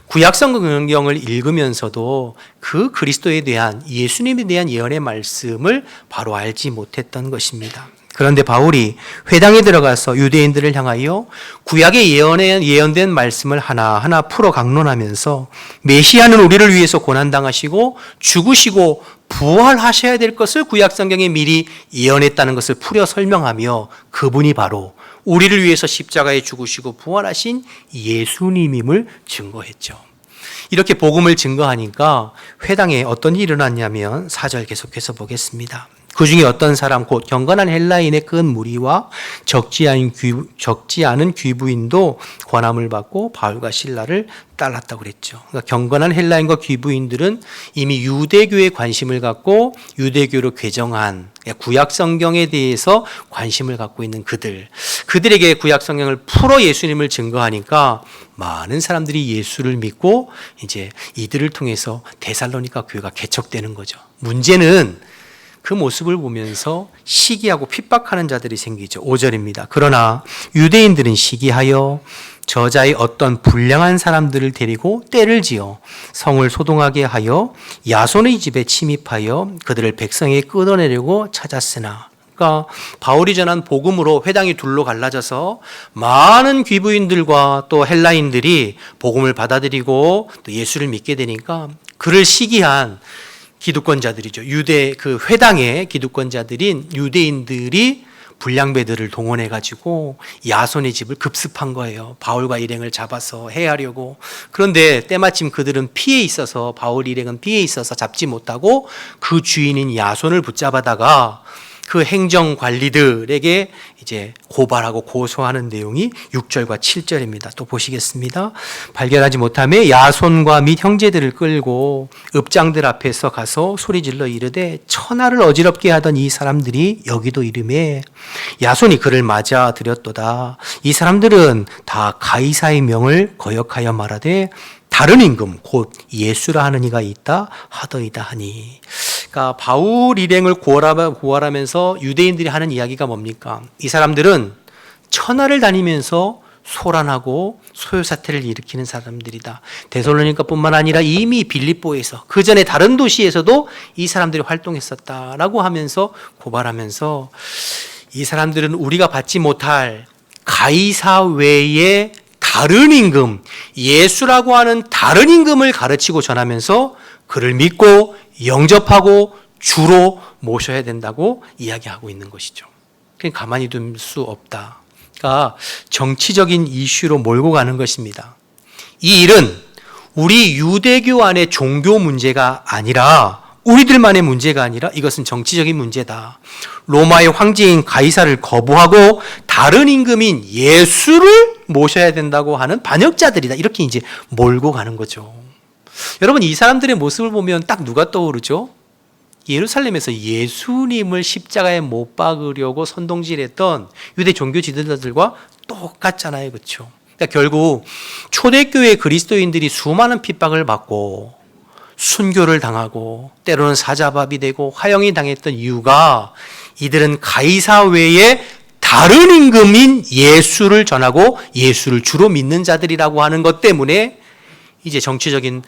구약 성경을 읽으면서도 그 그리스도에 대한, 예수님에 대한 예언의 말씀을 바로 알지 못했던 것입니다. 그런데 바울이 회당에 들어가서 유대인들을 향하여 구약의 예언된 말씀을 하나하나 풀어 강론하면서 메시아는 우리를 위해서 고난당하시고 죽으시고 부활하셔야 될 것을 구약 성경에 미리 예언했다는 것을 풀어 설명하며 그분이 바로 우리를 위해서 십자가에 죽으시고 부활하신 예수님임을 증거했죠. 이렇게 복음을 증거하니까 회당에 어떤 일이 일어났냐면 4절 계속해서 보겠습니다. 그 중에 어떤 사람 곧 경건한 헬라인의 큰 무리와 적지 않은 귀부인도 권함을 받고 바울과 실라를 따랐다고 그랬죠. 그러니까 경건한 헬라인과 귀부인들은 이미 유대교에 관심을 갖고 유대교로 개정한 구약 성경에 대해서 관심을 갖고 있는 그들에게 구약 성경을 풀어 예수님을 증거하니까 많은 사람들이 예수를 믿고 이제 이들을 통해서 데살로니가 교회가 개척되는 거죠. 문제는 그 모습을 보면서 시기하고 핍박하는 자들이 생기죠. 5절입니다. 그러나 유대인들은 시기하여 저자의 어떤 불량한 사람들을 데리고 떼를 지어 성을 소동하게 하여 야손의 집에 침입하여 그들을 백성에게 끌어내려고 찾았으나, 그러니까 바울이 전한 복음으로 회당이 둘로 갈라져서 많은 귀부인들과 또 헬라인들이 복음을 받아들이고 또 예수를 믿게 되니까 그를 시기한 기득권자들이죠. 그 회당의 기득권자들인 유대인들이 불량배들을 동원해가지고 야손의 집을 급습한 거예요. 바울과 일행을 잡아서 해하려고. 그런데 때마침 그들은 바울 일행은 피해 있어서 잡지 못하고 그 주인인 야손을 붙잡아다가 그 행정 관리들에게 이제 고발하고 고소하는 내용이 6절과 7절입니다. 또 보시겠습니다. 발견하지 못하며 야손과 및 형제들을 끌고 읍장들 앞에서 가서 소리질러 이르되 천하를 어지럽게 하던 이 사람들이 여기도 이르매 야손이 그를 맞아 들였도다. 이 사람들은 다 가이사의 명을 거역하여 말하되 다른 임금 곧 예수라 하는 이가 있다 하더이다 하니. 그러니까 바울 일행을 고발하면서 유대인들이 하는 이야기가 뭡니까? 이 사람들은 천하를 다니면서 소란하고 소요사태를 일으키는 사람들이다. 데살로니가뿐만 아니라 이미 빌립보에서 그 전에 다른 도시에서도 이 사람들이 활동했었다라고 하면서 고발하면서 이 사람들은 우리가 받지 못할 가이사 외에 다른 임금, 예수라고 하는 다른 임금을 가르치고 전하면서 그를 믿고 영접하고 주로 모셔야 된다고 이야기하고 있는 것이죠. 그러니까 가만히 둘 수 없다. 그러니까 정치적인 이슈로 몰고 가는 것입니다. 이 일은 우리 유대교 안의 종교 문제가 아니라 우리들만의 문제가 아니라 이것은 정치적인 문제다. 로마의 황제인 가이사를 거부하고 다른 임금인 예수를 모셔야 된다고 하는 반역자들이다. 이렇게 이제 몰고 가는 거죠. 여러분, 이 사람들의 모습을 보면 딱 누가 떠오르죠? 예루살렘에서 예수님을 십자가에 못 박으려고 선동질했던 유대 종교 지도자들과 똑같잖아요. 그렇죠? 그러니까 결국 초대교회 그리스도인들이 수많은 핍박을 받고 순교를 당하고 때로는 사자밥이 되고 화형이 당했던 이유가 이들은 가이사 외에 다른 임금인 예수를 전하고 예수를 주로 믿는 자들이라고 하는 것 때문에 이제 정치적인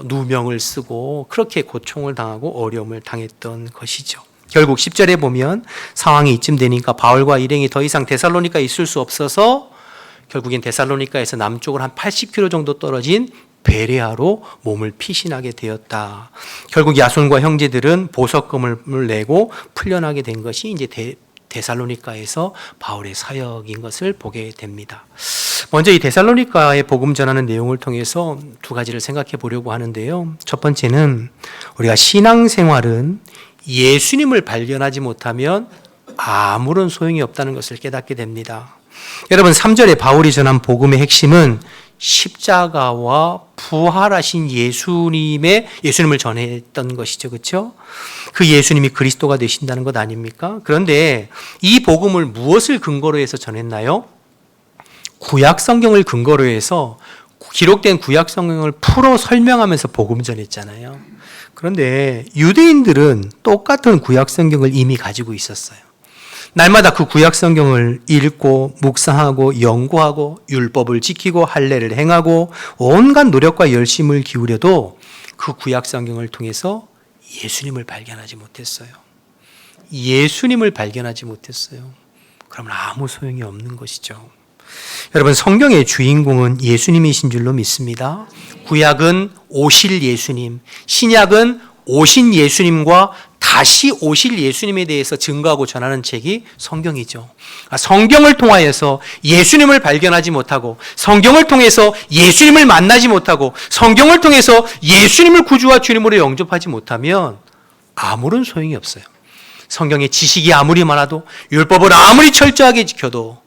누명을 쓰고 그렇게 고통을 당하고 어려움을 당했던 것이죠. 결국 10절에 보면 상황이 이쯤 되니까 바울과 일행이 더 이상 데살로니카에 있을 수 없어서 결국엔 데살로니카에서 남쪽으로 한 80km 정도 떨어진 베레아로 몸을 피신하게 되었다. 결국 야손과 형제들은 보석금을 내고 풀려나게 된 것이 이제 데살로니카에서 바울의 사역인 것을 보게 됩니다. 먼저 이 데살로니카의 복음 전하는 내용을 통해서 두 가지를 생각해 보려고 하는데요. 첫 번째는 우리가 신앙생활은 예수님을 발견하지 못하면 아무런 소용이 없다는 것을 깨닫게 됩니다. 여러분, 3절에 바울이 전한 복음의 핵심은 십자가와 부활하신 예수님을 전했던 것이죠. 그렇죠? 그 예수님이 그리스도가 되신다는 것 아닙니까? 그런데 이 복음을 무엇을 근거로 해서 전했나요? 구약 성경을 근거로 해서 기록된 구약 성경을 풀어 설명하면서 복음 전했잖아요. 그런데 유대인들은 똑같은 구약 성경을 이미 가지고 있었어요. 날마다 그 구약 성경을 읽고 묵상하고 연구하고 율법을 지키고 할례를 행하고 온갖 노력과 열심을 기울여도 그 구약 성경을 통해서 예수님을 발견하지 못했어요. 예수님을 발견하지 못했어요. 그러면 아무 소용이 없는 것이죠. 여러분, 성경의 주인공은 예수님이신 줄로 믿습니다. 구약은 오실 예수님, 신약은 오신 예수님과 다시 오실 예수님에 대해서 증거하고 전하는 책이 성경이죠. 성경을 통하여서 예수님을 발견하지 못하고 성경을 통해서 예수님을 만나지 못하고 성경을 통해서 예수님을 구주와 주님으로 영접하지 못하면 아무런 소용이 없어요. 성경의 지식이 아무리 많아도 율법을 아무리 철저하게 지켜도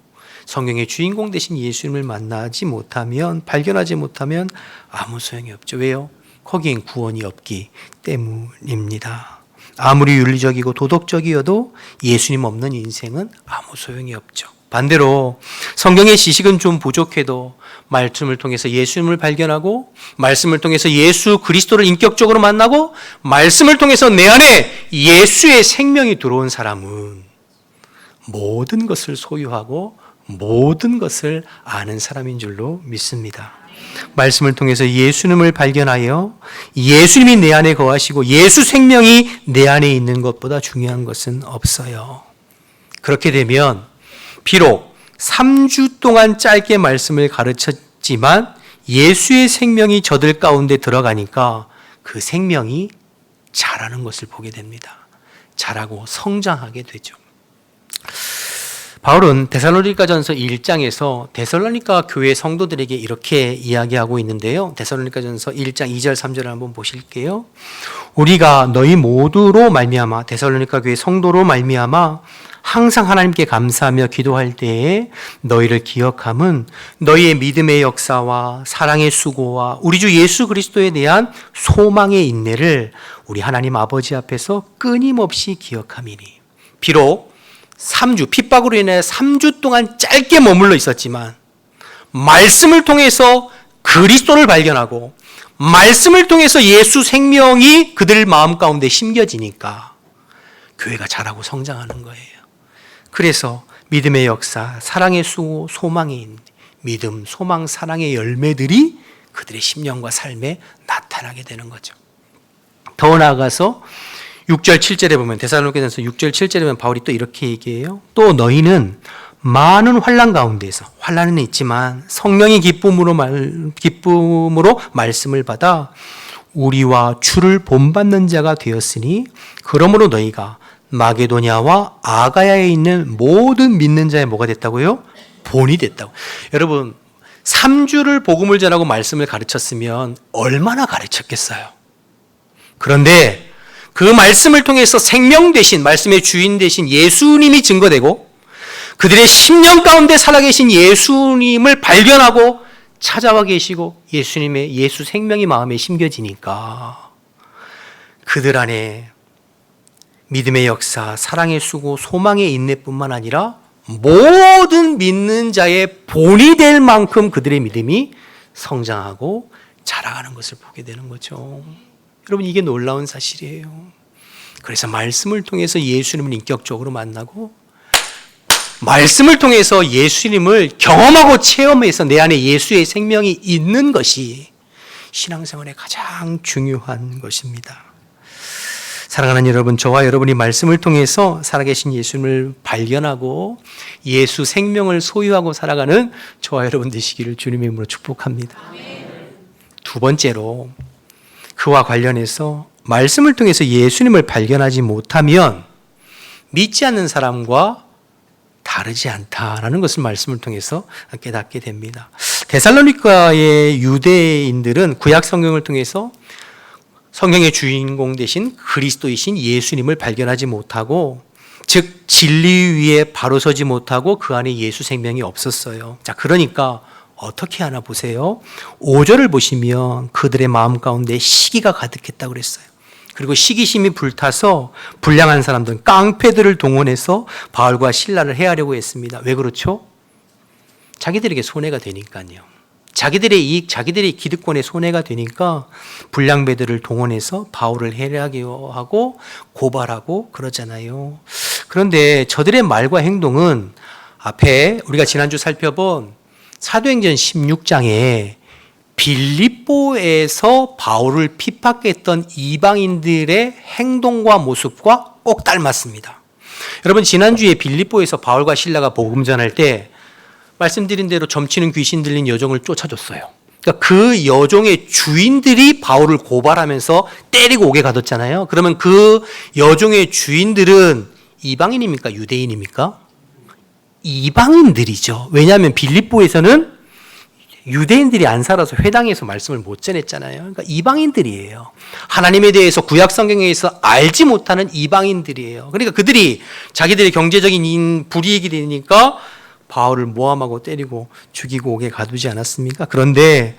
성경의 주인공 되신 예수님을 만나지 못하면, 발견하지 못하면 아무 소용이 없죠. 왜요? 거기엔 구원이 없기 때문입니다. 아무리 윤리적이고 도덕적이어도 예수님 없는 인생은 아무 소용이 없죠. 반대로 성경의 지식은 좀 부족해도 말씀을 통해서 예수님을 발견하고 말씀을 통해서 예수 그리스도를 인격적으로 만나고 말씀을 통해서 내 안에 예수의 생명이 들어온 사람은 모든 것을 소유하고 모든 것을 아는 사람인 줄로 믿습니다. 말씀을 통해서 예수님을 발견하여 예수님이 내 안에 거하시고 예수 생명이 내 안에 있는 것보다 중요한 것은 없어요. 그렇게 되면 비록 3주 동안 짧게 말씀을 가르쳤지만 예수의 생명이 저들 가운데 들어가니까 그 생명이 자라는 것을 보게 됩니다. 자라고 성장하게 되죠. 바울은 데살로니가전서 1장에서 데살로니가 교회 성도들에게 이렇게 이야기하고 있는데요. 데살로니가전서 1장 2절 3절을 한번 보실게요. 우리가 너희 모두로 말미암아 데살로니가 교회 성도로 말미암아 항상 하나님께 감사하며 기도할 때에 너희를 기억함은 너희의 믿음의 역사와 사랑의 수고와 우리 주 예수 그리스도에 대한 소망의 인내를 우리 하나님 아버지 앞에서 끊임없이 기억함이니. 비록 3주, 핍박으로 인해 3주 동안 짧게 머물러 있었지만 말씀을 통해서 그리스도를 발견하고 말씀을 통해서 예수 생명이 그들 마음 가운데 심겨지니까 교회가 자라고 성장하는 거예요. 그래서 믿음의 역사, 사랑의 수고, 소망의 믿음, 소망, 사랑의 열매들이 그들의 심령과 삶에 나타나게 되는 거죠. 더 나아가서 6절 7절에 보면 데살로니가전서 6절 7절에 보면 바울이 또 이렇게 얘기해요. 또 너희는 많은 환난 가운데서 환난은 있지만 성령의 기쁨으로 말씀을 받아 우리와 주를 본받는 자가 되었으니 그러므로 너희가 마게도냐와 아가야에 있는 모든 믿는 자의 뭐가 됐다고요? 본이 됐다고. 여러분 3주를 복음을 전하고 말씀을 가르쳤으면 얼마나 가르쳤겠어요. 그런데 그 말씀을 통해서 생명 되신 말씀의 주인 되신 예수님이 증거되고 그들의 심령 가운데 살아계신 예수님을 발견하고 찾아와 계시고 예수님의 예수 생명이 마음에 심겨지니까 그들 안에 믿음의 역사, 사랑의 수고, 소망의 인내뿐만 아니라 모든 믿는 자의 본이 될 만큼 그들의 믿음이 성장하고 자라가는 것을 보게 되는 거죠. 여러분 이게 놀라운 사실이에요. 그래서 말씀을 통해서 예수님을 인격적으로 만나고 말씀을 통해서 예수님을 경험하고 체험해서 내 안에 예수의 생명이 있는 것이 신앙생활의 가장 중요한 것입니다. 사랑하는 여러분, 저와 여러분이 말씀을 통해서 살아계신 예수님을 발견하고 예수 생명을 소유하고 살아가는 저와 여러분 되시기를 주님의 이름으로 축복합니다. 두 번째로 그와 관련해서 말씀을 통해서 예수님을 발견하지 못하면 믿지 않는 사람과 다르지 않다라는 것을 말씀을 통해서 깨닫게 됩니다. 데살로니가의 유대인들은 구약 성경을 통해서 성경의 주인공 되신 그리스도이신 예수님을 발견하지 못하고 즉 진리 위에 바로 서지 못하고 그 안에 예수 생명이 없었어요. 자, 그러니까 어떻게 하나 보세요. 5절을 보시면 그들의 마음 가운데 시기가 가득했다고 그랬어요. 그리고 시기심이 불타서 불량한 사람들, 깡패들을 동원해서 바울과 실라를 해하려고 했습니다. 왜 그렇죠? 자기들에게 손해가 되니까요. 자기들의 이익, 자기들의 기득권에 손해가 되니까 불량배들을 동원해서 바울을 해하기도 하고 고발하고 그러잖아요. 그런데 저들의 말과 행동은 앞에 우리가 지난주 살펴본 사도행전 16장에 빌립보에서 바울을 핍박했던 이방인들의 행동과 모습과 꼭 닮았습니다. 여러분 지난주에 빌립보에서 바울과 실라가 복음 전할 때 말씀드린 대로 점치는 귀신 들린 여종을 쫓아줬어요. 그러니까 그 여종의 주인들이 바울을 고발하면서 때리고 오게 가뒀잖아요. 그러면 그 여종의 주인들은 이방인입니까? 유대인입니까? 이방인들이죠. 왜냐하면 빌립보에서는 유대인들이 안 살아서 회당에서 말씀을 못 전했잖아요. 그러니까 이방인들이에요. 하나님에 대해서 구약 성경에서 알지 못하는 이방인들이에요. 그러니까 그들이 자기들의 경제적인 불이익이 되니까 바울을 모함하고 때리고 죽이고 오게 가두지 않았습니까? 그런데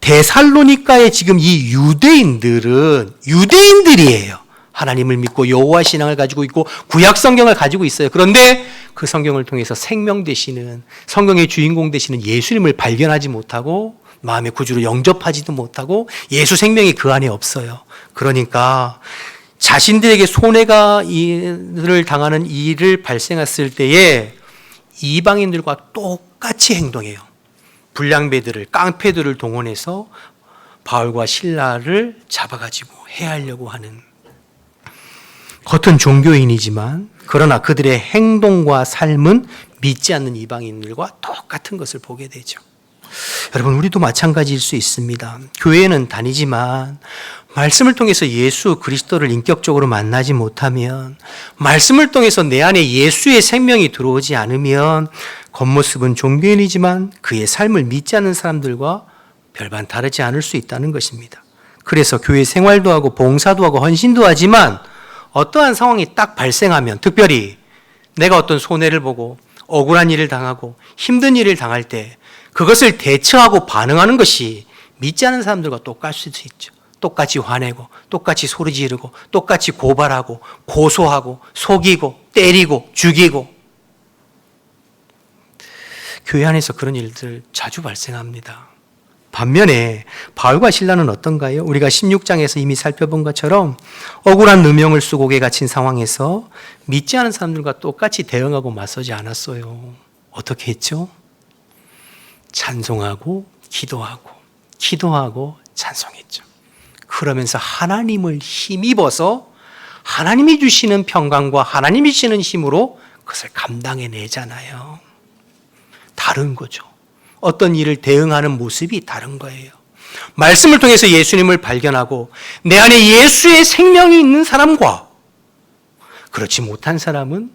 데살로니가의 지금 이 유대인들은 유대인들이에요. 하나님을 믿고 여호와 신앙을 가지고 있고 구약 성경을 가지고 있어요. 그런데 그 성경을 통해서 생명 되시는 성경의 주인공 되시는 예수님을 발견하지 못하고 마음의 구주로 영접하지도 못하고 예수 생명이 그 안에 없어요. 그러니까 자신들에게 손해가 일을 당하는 일을 발생했을 때에 이방인들과 똑같이 행동해요. 불량배들을 깡패들을 동원해서 바울과 실라를 잡아가지고 해하려고 하는 겉은 종교인이지만 그러나 그들의 행동과 삶은 믿지 않는 이방인들과 똑같은 것을 보게 되죠. 여러분, 우리도 마찬가지일 수 있습니다. 교회는 다니지만 말씀을 통해서 예수 그리스도를 인격적으로 만나지 못하면, 말씀을 통해서 내 안에 예수의 생명이 들어오지 않으면 겉모습은 종교인이지만 그의 삶을 믿지 않는 사람들과 별반 다르지 않을 수 있다는 것입니다. 그래서 교회 생활도 하고 봉사도 하고 헌신도 하지만 어떠한 상황이 딱 발생하면, 특별히 내가 어떤 손해를 보고 억울한 일을 당하고 힘든 일을 당할 때 그것을 대처하고 반응하는 것이 믿지 않는 사람들과 똑같을 수 있죠. 똑같이 화내고 똑같이 소리 지르고 똑같이 고발하고 고소하고 속이고 때리고 죽이고, 교회 안에서 그런 일들 자주 발생합니다. 반면에 바울과 실라는 어떤가요? 우리가 16장에서 이미 살펴본 것처럼 억울한 누명을 쓰고 옥에 갇힌 상황에서 믿지 않은 사람들과 똑같이 대응하고 맞서지 않았어요. 어떻게 했죠? 찬송하고 기도하고 기도하고 찬송했죠. 그러면서 하나님을 힘입어서 하나님이 주시는 평강과 하나님이 주시는 힘으로 그것을 감당해내잖아요. 다른 거죠. 어떤 일을 대응하는 모습이 다른 거예요. 말씀을 통해서 예수님을 발견하고 내 안에 예수의 생명이 있는 사람과 그렇지 못한 사람은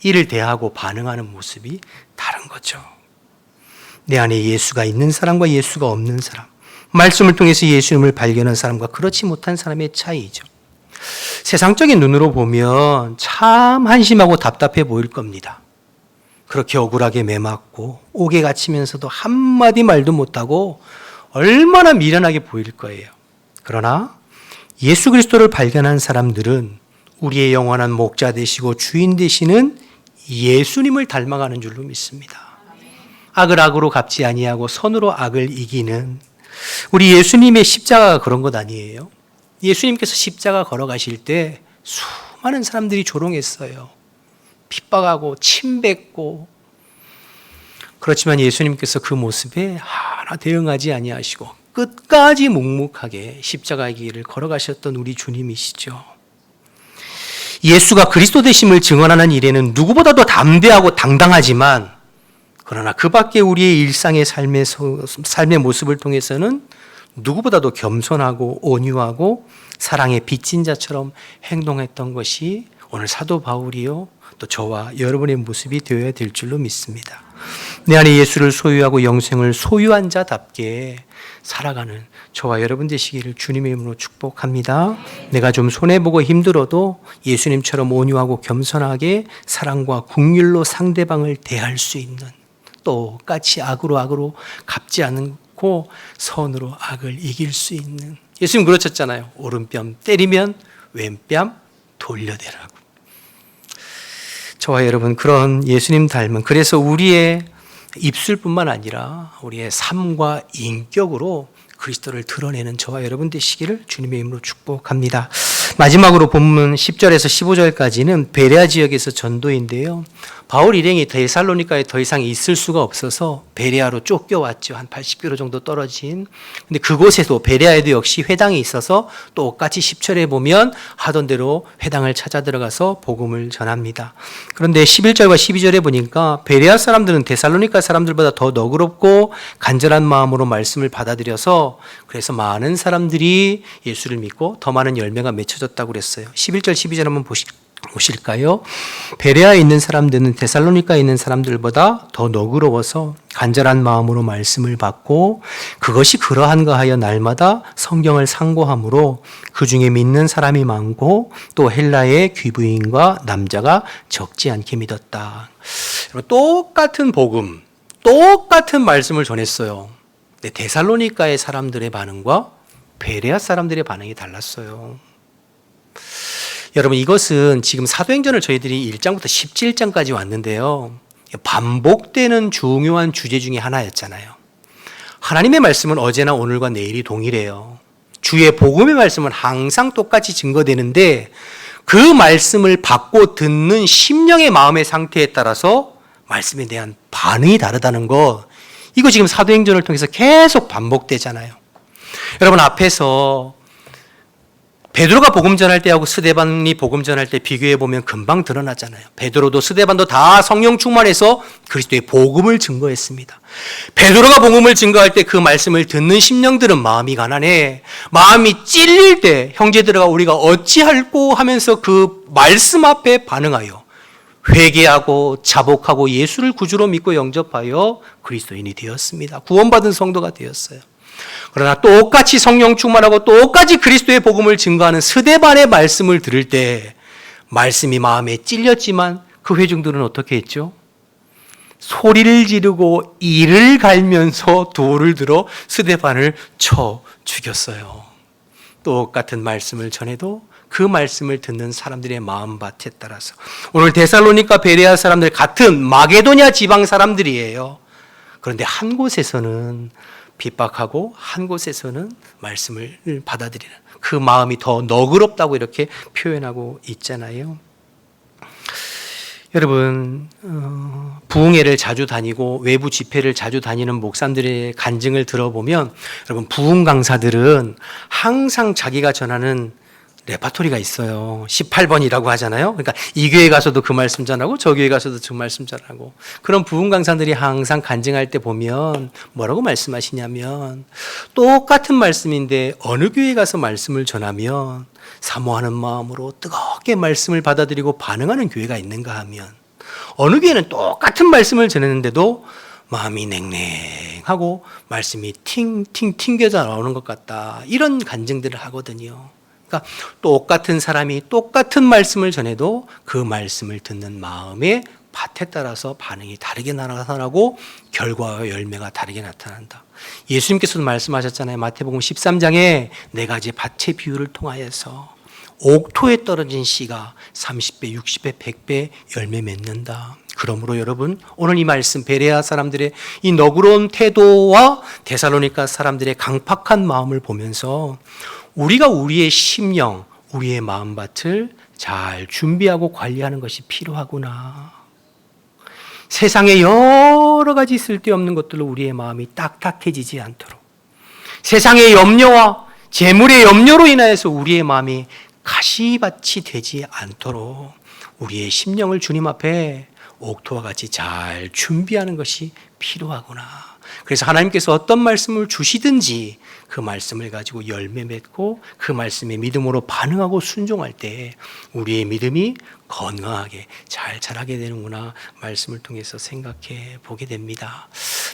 이를 대하고 반응하는 모습이 다른 거죠. 내 안에 예수가 있는 사람과 예수가 없는 사람, 말씀을 통해서 예수님을 발견한 사람과 그렇지 못한 사람의 차이죠. 세상적인 눈으로 보면 참 한심하고 답답해 보일 겁니다. 그렇게 억울하게 매맞고 옥에 갇히면서도 한마디 말도 못하고 얼마나 미련하게 보일 거예요. 그러나 예수 그리스도를 발견한 사람들은 우리의 영원한 목자 되시고 주인 되시는 예수님을 닮아가는 줄로 믿습니다. 악을 악으로 갚지 아니하고 선으로 악을 이기는 우리 예수님의 십자가가 그런 것 아니에요? 예수님께서 십자가 걸어가실 때 수많은 사람들이 조롱했어요. 핍박하고 침뱉고, 그렇지만 예수님께서 그 모습에 하나 대응하지 아니하시고 끝까지 묵묵하게 십자가의 길을 걸어가셨던 우리 주님이시죠. 예수가 그리스도 되심을 증언하는 일에는 누구보다도 담대하고 당당하지만, 그러나 그 밖에 우리의 일상의 삶의 모습을 통해서는 누구보다도 겸손하고 온유하고 사랑의 빚진 자처럼 행동했던 것이 오늘 사도 바울이요 또 저와 여러분의 모습이 되어야 될 줄로 믿습니다. 내 안에 예수를 소유하고 영생을 소유한 자답게 살아가는 저와 여러분 되시기를 주님의 이름으로 축복합니다. 내가 좀 손해보고 힘들어도 예수님처럼 온유하고 겸손하게 사랑과 긍휼로 상대방을 대할 수 있는, 똑같이 악으로 갚지 않고 선으로 악을 이길 수 있는, 예수님 그러셨잖아요. 오른뺨 때리면 왼뺨 돌려대라고. 저와 여러분 그런 예수님 닮은, 그래서 우리의 입술뿐만 아니라 우리의 삶과 인격으로 그리스도를 드러내는 저와 여러분 되시기를 주님의 이름으로 축복합니다. 마지막으로 본문 10절에서 15절까지는 베레아 지역에서 전도인데요. 바울 일행이 데살로니가에 더 이상 있을 수가 없어서 베레아로 쫓겨왔죠. 한 80km 정도 떨어진. 근데 그곳에도 베레아에도 역시 회당이 있어서 똑같이 10절에 보면 하던 대로 회당을 찾아 들어가서 복음을 전합니다. 그런데 11절과 12절에 보니까 베레아 사람들은 데살로니가 사람들보다 더 너그럽고 간절한 마음으로 말씀을 받아들여서 그래서 많은 사람들이 예수를 믿고 더 많은 열매가 맺혀졌다고 그랬어요. 11절 12절 한번 보실까요? 베레아에 있는 사람들은 데살로니가에 있는 사람들보다 더 너그러워서 간절한 마음으로 말씀을 받고 그것이 그러한가 하여 날마다 성경을 상고함으로 그 중에 믿는 사람이 많고 또 헬라의 귀부인과 남자가 적지 않게 믿었다. 똑같은 복음, 똑같은 말씀을 전했어요. 근데 데살로니가의 사람들의 반응과 베레아 사람들의 반응이 달랐어요. 여러분 이것은 지금 사도행전을 저희들이 1장부터 17장까지 왔는데요. 반복되는 중요한 주제 중에 하나였잖아요. 하나님의 말씀은 어제나 오늘과 내일이 동일해요. 주의 복음의 말씀은 항상 똑같이 증거되는데 그 말씀을 받고 듣는 심령의 마음의 상태에 따라서 말씀에 대한 반응이 다르다는 것, 이거 지금 사도행전을 통해서 계속 반복되잖아요. 여러분 앞에서 베드로가 복음 전할 때하고 스데반이 복음 전할 때 비교해 보면 금방 드러나잖아요. 베드로도 스데반도 다 성령 충만해서 그리스도의 복음을 증거했습니다. 베드로가 복음을 증거할 때 그 말씀을 듣는 심령들은 마음이 가난해. 마음이 찔릴 때 형제들아 우리가 어찌할꼬 하면서 그 말씀 앞에 반응하여 회개하고 자복하고 예수를 구주로 믿고 영접하여 그리스도인이 되었습니다. 구원받은 성도가 되었어요. 그러나 똑같이 성령 충만하고 똑같이 그리스도의 복음을 증거하는 스데반의 말씀을 들을 때 말씀이 마음에 찔렸지만 그 회중들은 어떻게 했죠? 소리를 지르고 이를 갈면서 돌을 들어 스데반을 쳐 죽였어요. 똑같은 말씀을 전해도 그 말씀을 듣는 사람들의 마음밭에 따라서 오늘 데살로니가 베레아 사람들 같은 마게도냐 지방 사람들이에요. 그런데 한 곳에서는 핍박하고 한 곳에서는 말씀을 받아들이는 그 마음이 더 너그럽다고 이렇게 표현하고 있잖아요. 여러분 부흥회를 자주 다니고 외부 집회를 자주 다니는 목사님들의 간증을 들어보면 여러분 부흥 강사들은 항상 자기가 전하는 레파토리가 있어요. 18번이라고 하잖아요. 그러니까 이 교회 가서도 그 말씀 전하고 저 교회 가서도 그 말씀 전하고 그런 부흥 강사들이 항상 간증할 때 보면 뭐라고 말씀하시냐면 똑같은 말씀인데 어느 교회 가서 말씀을 전하면 사모하는 마음으로 뜨겁게 말씀을 받아들이고 반응하는 교회가 있는가 하면 어느 교회는 똑같은 말씀을 전했는데도 마음이 냉랭하고 말씀이 팅팅 튕겨져 나오는 것 같다. 이런 간증들을 하거든요. 그러니까 똑같은 사람이 똑같은 말씀을 전해도 그 말씀을 듣는 마음의 밭에 따라서 반응이 다르게 나타나고 결과와 열매가 다르게 나타난다. 예수님께서도 말씀하셨잖아요. 마태복음 13장에 네 가지 밭의 비유를 통하여서 옥토에 떨어진 씨가 30배, 60배, 100배 열매 맺는다. 그러므로 여러분 오늘 이 말씀 베레아 사람들의 이 너그러운 태도와 데살로니가 사람들의 강팍한 마음을 보면서 우리가 우리의 심령, 우리의 마음밭을 잘 준비하고 관리하는 것이 필요하구나. 세상에 여러 가지 쓸데없는 것들로 우리의 마음이 딱딱해지지 않도록 세상의 염려와 재물의 염려로 인하여서 우리의 마음이 가시밭이 되지 않도록 우리의 심령을 주님 앞에 옥토와 같이 잘 준비하는 것이 필요하구나. 그래서 하나님께서 어떤 말씀을 주시든지 그 말씀을 가지고 열매 맺고 그 말씀에 믿음으로 반응하고 순종할 때 우리의 믿음이 건강하게 잘 자라게 되는구나 말씀을 통해서 생각해 보게 됩니다.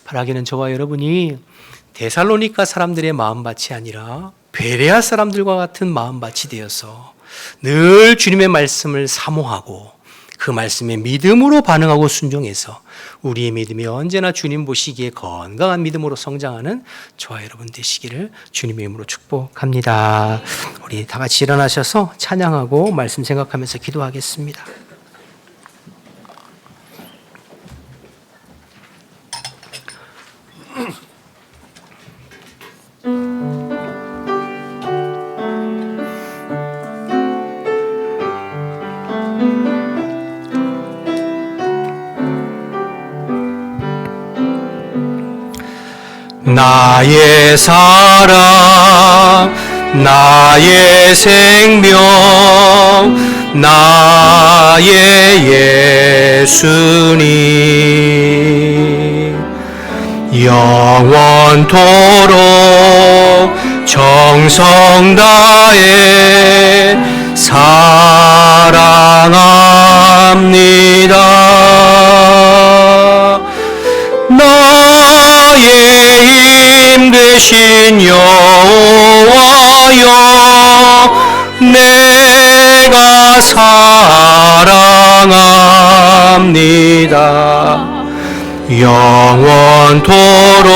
바라기는 저와 여러분이 데살로니가 사람들의 마음밭이 아니라 베레아 사람들과 같은 마음밭이 되어서 늘 주님의 말씀을 사모하고 그 말씀에 믿음으로 반응하고 순종해서 우리의 믿음이 언제나 주님 보시기에 건강한 믿음으로 성장하는 저와 여러분 되시기를 주님의 이름으로 축복합니다. 우리 다 같이 일어나셔서 찬양하고 말씀 생각하면서 기도하겠습니다. 나의 사랑, 나의 생명, 나의 예수님, 영원토록 정성 다해 사랑합니다. 나의 힘 되신 여호와여, 내가 사랑합니다. 영원토록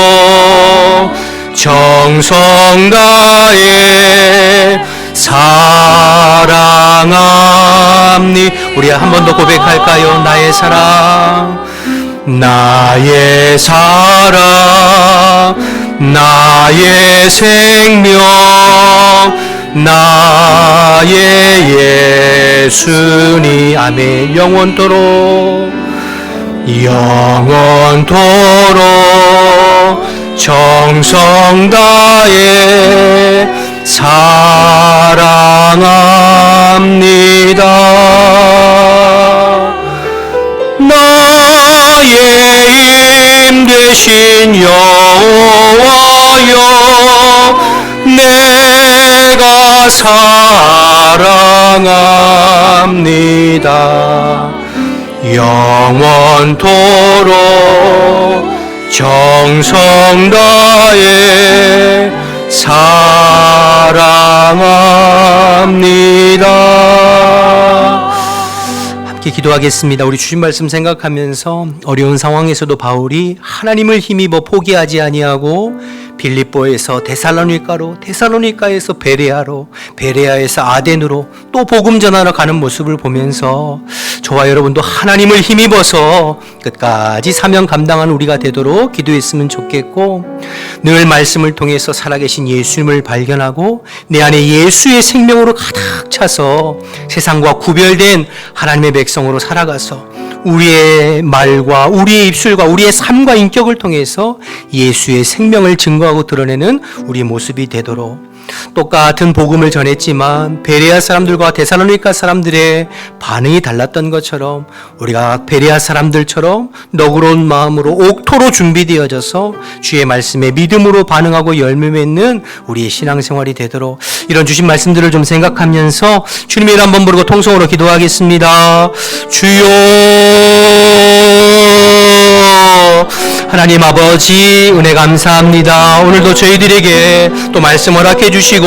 정성 다해 사랑합니다. 우리 한 번 더 고백할까요? 나의 사랑, 나의 사랑, 나의 생명, 나의 예수님. 아멘. 영원토록, 영원토록 정성 다해 사랑합니다. 나의 힘 되신 여호와여, 내가 사랑합니다. 영원토록 정성 다해 사랑합니다. 함께 기도하겠습니다. 우리 주신 말씀 생각하면서 어려운 상황에서도 바울이 하나님을 힘입어 포기하지 아니하고 빌립보에서 데살로니가로, 데살로니가에서 베레아로, 베레아에서 아덴으로 또 복음 전하러 가는 모습을 보면서 저와 여러분도 하나님을 힘입어서 끝까지 사명 감당한 우리가 되도록 기도했으면 좋겠고, 늘 말씀을 통해서 살아계신 예수님을 발견하고 내 안에 예수의 생명으로 가득 차서 세상과 구별된 하나님의 백성으로 살아가서 우리의 말과 우리의 입술과 우리의 삶과 인격을 통해서 예수의 생명을 증거하고 드러내는 우리의 모습이 되도록, 똑같은 복음을 전했지만 베레아 사람들과 데살로니가 사람들의 반응이 달랐던 것처럼 우리가 베레아 사람들처럼 너그러운 마음으로 옥토로 준비되어져서 주의 말씀에 믿음으로 반응하고 열매 맺는 우리의 신앙생활이 되도록, 이런 주신 말씀들을 좀 생각하면서 주님의 이름 한번 부르고 통성으로 기도하겠습니다. 주여, 하나님 아버지 은혜 감사합니다. 오늘도 저희들에게 또 말씀 허락해 주시고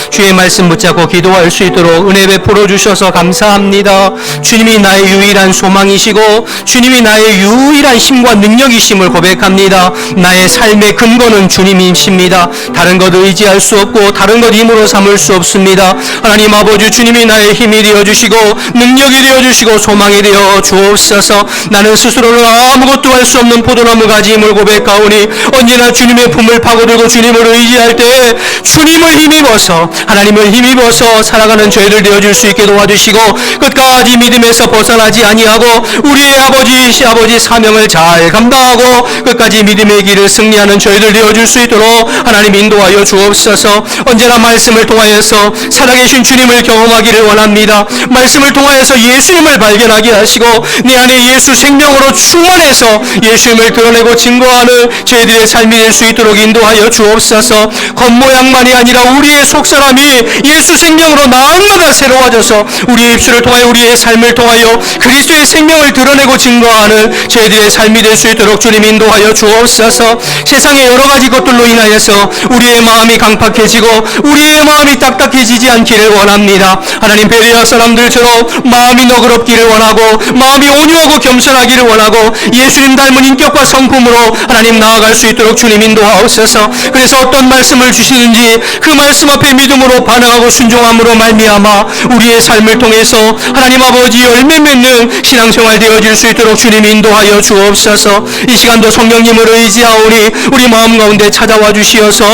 주의 말씀 붙잡고 기도할 수 있도록 은혜 베풀어 주셔서 감사합니다. 주님이 나의 유일한 소망이시고 주님이 나의 유일한 힘과 능력이심을 고백합니다. 나의 삶의 근거는 주님이십니다. 다른 것 의지할 수 없고 다른 것 힘으로 삼을 수 없습니다. 하나님 아버지, 주님이 나의 힘이 되어주시고 능력이 되어주시고 소망이 되어 주옵소서. 나는 스스로는 아무것도 할 수 없는 포도나무 가지임을 고백하오니 언제나 주님의 품을 파고들고 주님을 의지할 때 주님을 힘입어서, 하나님을 힘입어서 살아가는 저희들 되어줄 수 있게 도와주시고 끝까지 믿음에서 벗어나지 아니하고 우리의 아버지 사명을 잘 감당하고 끝까지 믿음의 길을 승리하는 저희들 되어줄 수 있도록 하나님 인도하여 주옵소서. 언제나 말씀을 통하여서 살아계신 주님을 경험하기를 원합니다. 말씀을 통하여서 예수님을 발견하게 하시고 내 안에 예수 생명으로 충만해서 예수님을 드러내고 증거하는 저희들의 삶이 될 수 있도록 인도하여 주옵소서. 겉모양만이 아니라 우리의 속사람이 예수 생명으로 날마다 새로워져서 우리의 입술을 통하여 우리의 삶을 통하여 그리스도의 생명을 드러내고 증거하는 저희들의 삶이 될 수 있도록 주님 인도하여 주옵소서. 세상의 여러 가지 것들로 인하여서 우리의 마음이 강팍해지고 우리의 마음이 딱딱해지지 않기를 원합니다. 하나님, 베레아 사람들처럼 마음이 너그럽기를 원하고 마음이 온유하고 겸손하기를 원하고 예수님 닮은 인격과 성품으로 하나님 나아갈 수 있도록 주님 인도하옵소서. 그래서 어떤 말씀을 주시는지 그 말씀 앞에 믿음으로 반응하고 순종함으로 말미암아 우리의 삶을 통해서 하나님 아버지 열매 맺는 신앙생활 되어질 수 있도록 주님 인도하여 주옵소서. 이 시간도 성령님을 의지하오니 우리 마음 가운데 찾아와 주시어서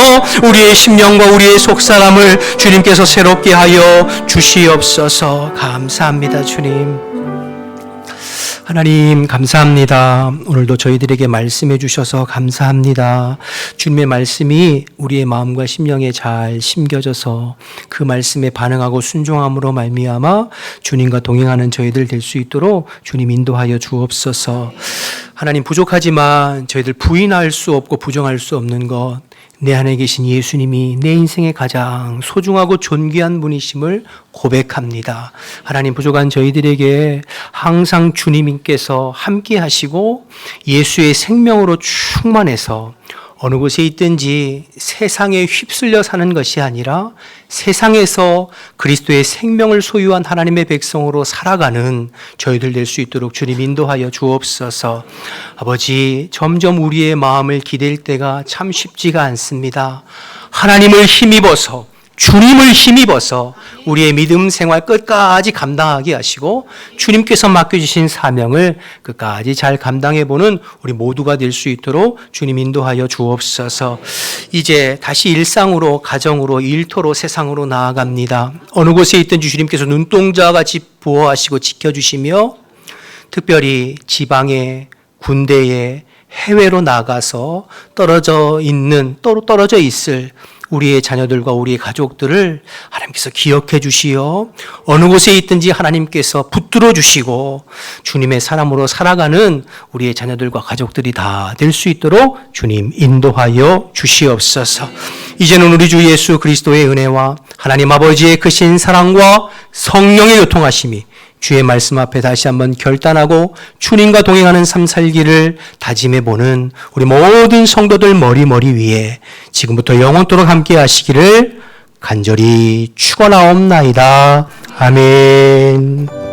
우리의 심령과 우리의 속사람을 주님께서 새롭게 하여 주시옵소서. 감사합니다. 주님, 하나님 감사합니다. 오늘도 저희들에게 말씀해 주셔서 감사합니다. 주님의 말씀이 우리의 마음과 심령에 잘 심겨져서 그 말씀에 반응하고 순종함으로 말미암아 주님과 동행하는 저희들 될 수 있도록 주님 인도하여 주옵소서. 하나님, 부족하지만 저희들 부인할 수 없고 부정할 수 없는 것, 내 안에 계신 예수님이 내 인생의 가장 소중하고 존귀한 분이심을 고백합니다. 하나님, 부족한 저희들에게 항상 주님께서 함께 하시고 예수의 생명으로 충만해서 어느 곳에 있든지 세상에 휩쓸려 사는 것이 아니라 세상에서 그리스도의 생명을 소유한 하나님의 백성으로 살아가는 저희들 될 수 있도록 주님 인도하여 주옵소서. 아버지, 점점 우리의 마음을 기댈 때가 참 쉽지가 않습니다. 하나님을 힘입어서, 주님을 힘입어서 우리의 믿음 생활 끝까지 감당하게 하시고 주님께서 맡겨주신 사명을 끝까지 잘 감당해보는 우리 모두가 될 수 있도록 주님 인도하여 주옵소서. 이제 다시 일상으로, 가정으로, 일터로, 세상으로 나아갑니다. 어느 곳에 있든지 주님께서 눈동자같이 보호하시고 지켜주시며 특별히 지방에, 군대에, 해외로 나가서 떨어져 있을 우리의 자녀들과 우리의 가족들을 하나님께서 기억해 주시어 어느 곳에 있든지 하나님께서 붙들어 주시고 주님의 사람으로 살아가는 우리의 자녀들과 가족들이 다 될 수 있도록 주님 인도하여 주시옵소서. 이제는 우리 주 예수 그리스도의 은혜와 하나님 아버지의 크신 사랑과 성령의 교통하심이 주의 말씀 앞에 다시 한번 결단하고 주님과 동행하는 삶 살기를 다짐해보는 우리 모든 성도들 머리 위에 지금부터 영원토록 함께 하시기를 간절히 축원하옵나이다. 아멘.